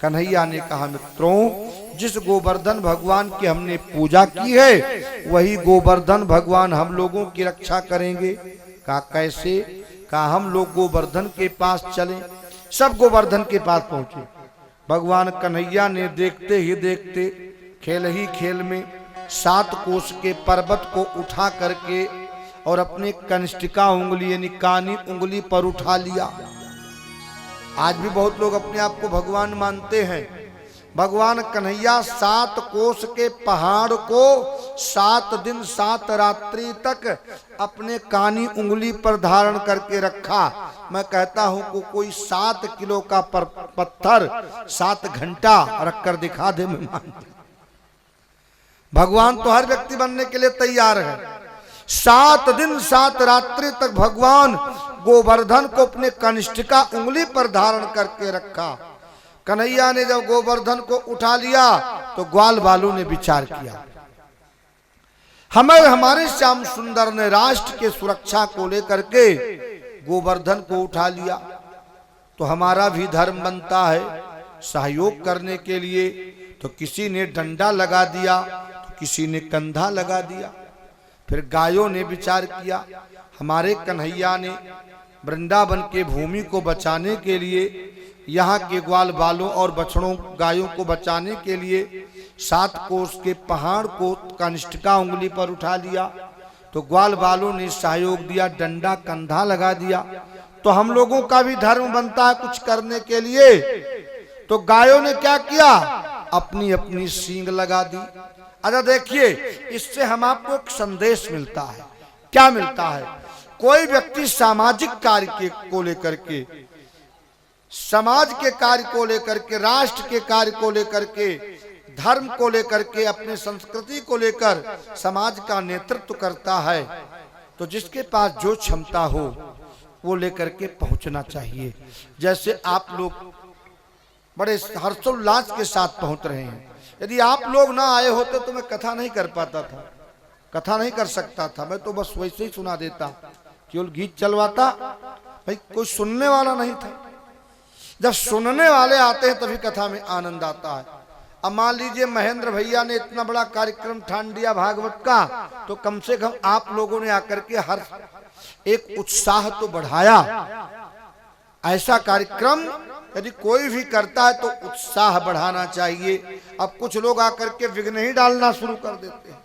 कन्हैया ने कहा मित्रों जिस गोवर्धन भगवान की हमने पूजा की है वही गोवर्धन भगवान हम लोगों की रक्षा करेंगे। कहा कैसे? कहा हम लोग गोवर्धन के पास चलें। सब गोवर्धन के पास पहुंचे। भगवान कन्हैया ने देखते ही देखते खेल ही खेल में 7 कोस के पर्वत को उठा करके और अपने कनिष्ठिका उंगली यानी कानी उंगली पर उठा लिया। आज भी बहुत लोग अपने आप को भगवान मानते हैं। भगवान कन्हैया 7 कोस के पहाड़ को 7 दिन 7 रात्रि तक अपने कानी उंगली पर धारण करके रखा। मैं कहता हूं को कोई 7 किलो का पत्थर 7 घंटा रख कर दिखा दे मैं मान। भगवान तो हर व्यक्ति बनने के लिए तैयार है। 7 दिन 7 रात्रि तक भगवान गोवर्धन को अपने कनिष्ठिका उंगली पर धारण करके रखा। कन्हैया ने जब गोवर्धन को उठा लिया तो ग्वाल बालों ने विचार किया हमारे श्याम सुंदर ने राष्ट्र के सुरक्षा को लेकर के गोवर्धन को उठा लिया तो हमारा भी धर्म बनता है सहयोग करने के लिए। तो किसी ने डंडा लगा दिया तो किसी ने कंधा लगा दिया। फिर गायों ने विचार किया हमारे कन्हैया ने वृंदावन के भूमि को बचाने के लिए, यहाँ के ग्वाल बालों और बछड़ों गायों को बचाने के लिए 7 कोस के पहाड़ को कनिष्ठिका उंगली पर उठा लिया, तो ग्वाल बालों ने सहयोग दिया, डंडा कंधा लगा दिया। तो हम लोगों का भी धर्म बनता है कुछ करने के लिए, तो गायों ने क्या किया, अपनी अपनी सींग लगा दी। अच्छा देखिए, इससे हम आपको एक संदेश मिलता है। क्या मिलता है? कोई व्यक्ति सामाजिक कार्य को लेकर के, समाज के कार्य को लेकर के, राष्ट्र के कार्य को लेकर के, धर्म को लेकर के, अपने संस्कृति को लेकर समाज का नेतृत्व करता है, तो जिसके पास जो क्षमता हो वो लेकर के पहुंचना चाहिए। जैसे आप लोग बड़े हर्षोल्लास के साथ पहुंच रहे हैं। यदि आप लोग ना आए होते तो मैं कथा नहीं कर पाता था, कथा नहीं कर सकता था। मैं तो बस वैसे ही सुना देता, केवल गीत चलवाता, भाई कोई सुनने वाला नहीं था। जब सुनने वाले आते हैं तभी कथा में आनंद आता है। अब मान लीजिए महेंद्र भैया ने इतना बड़ा कार्यक्रम ठान दिया भागवत का, तो कम से कम आप लोगों ने आकर के हर एक उत्साह तो बढ़ाया। ऐसा कार्यक्रम यदि कोई भी करता है तो उत्साह बढ़ाना चाहिए। अब कुछ लोग आकर के विघ्न ही डालना शुरू कर देते हैं।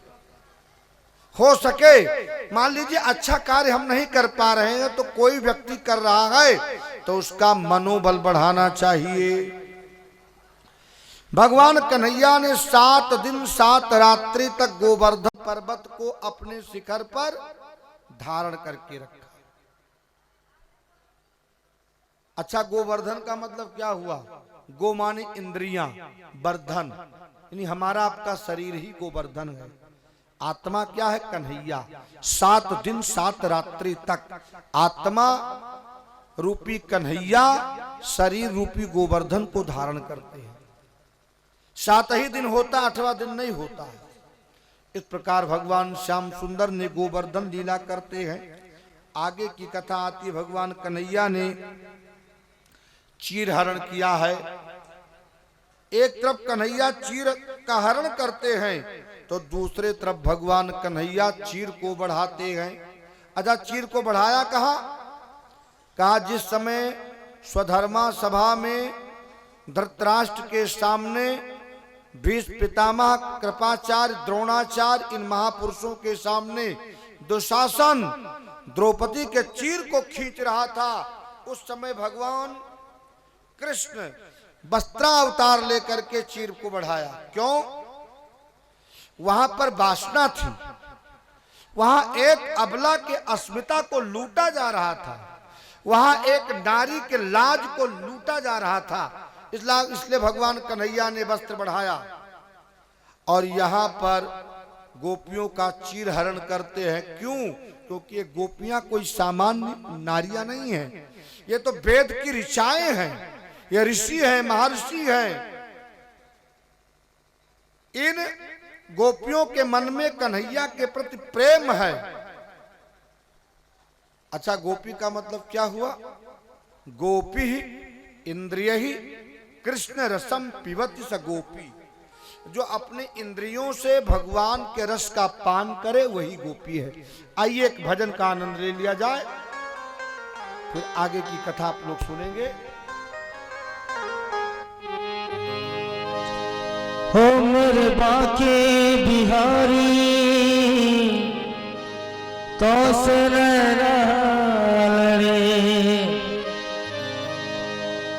हो सके मान लीजिए अच्छा कार्य हम नहीं कर पा रहे हैं, तो कोई व्यक्ति कर रहा है तो उसका मनोबल बढ़ाना चाहिए। भगवान कन्हैया ने 7 दिन 7 रात्रि तक गोवर्धन पर्वत को अपने शिखर पर धारण करके रखा। अच्छा, गोवर्धन का मतलब क्या हुआ? गो माने इंद्रियां, वर्धन यानी हमारा आपका शरीर ही गोवर्धन है। आत्मा क्या है? कन्हैया। 7 दिन 7 रात्रि तक आत्मा रूपी कन्हैया शरीर रूपी गोवर्धन को धारण करते हैं। 7 ही दिन होता, 8वां दिन नहीं होता है। इस प्रकार भगवान श्याम सुंदर ने गोवर्धन लीला करते हैं। आगे की कथा आती है, भगवान कन्हैया ने चीर हरण किया है। एक तरफ कन्हैया चीर का हरण करते हैं, तो दूसरे तरफ भगवान कन्हैया चीर को बढ़ाते हैं। अच्छा, चीर को बढ़ाया कहा जिस समय स्वधर्मा सभा में धृतराष्ट्र के सामने भीष्म पितामह, कृपाचार्य, द्रोणाचार्य, इन महापुरुषों के सामने दुशासन द्रौपदी के चीर को खींच रहा था, उस समय भगवान कृष्ण वस्त्रावतार लेकर के चीर को बढ़ाया। क्यों? वहां पर वासना थी, वहां एक अबला के अस्मिता को लूटा जा रहा था, वहां एक नारी के लाज को लूटा जा रहा था। इसलिए भगवान कन्हैया ने वस्त्र बढ़ाया। और यहाँ पर गोपियों का चीर हरण करते हैं। क्यों? क्योंकि ये गोपियां कोई सामान्य नारियां नहीं हैं, ये तो वेद की ऋचाएं हैं, ये ऋषि हैं, महर्षि हैं। इन गोपियों के मन में कन्हैया के प्रति प्रेम है। अच्छा, गोपी का मतलब क्या हुआ? गोपी इंद्रिय ही कृष्ण रसम पिबति स गोपी। जो अपने इंद्रियों से भगवान के रस का पान करे वही गोपी है। आइए एक भजन का आनंद ले लिया जाए, फिर आगे की कथा आप लोग सुनेंगे। हो मेरे बाके बिहारी तो सुनरा लड़े,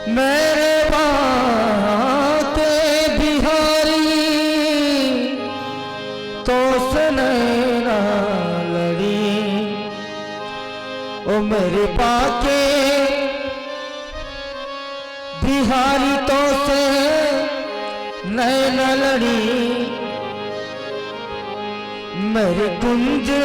मेरे बाके बिहारी तो सुनरा लड़ी। ओ मेरे बाके बिहारी तो से नैन लड़ी, मेरे कुंज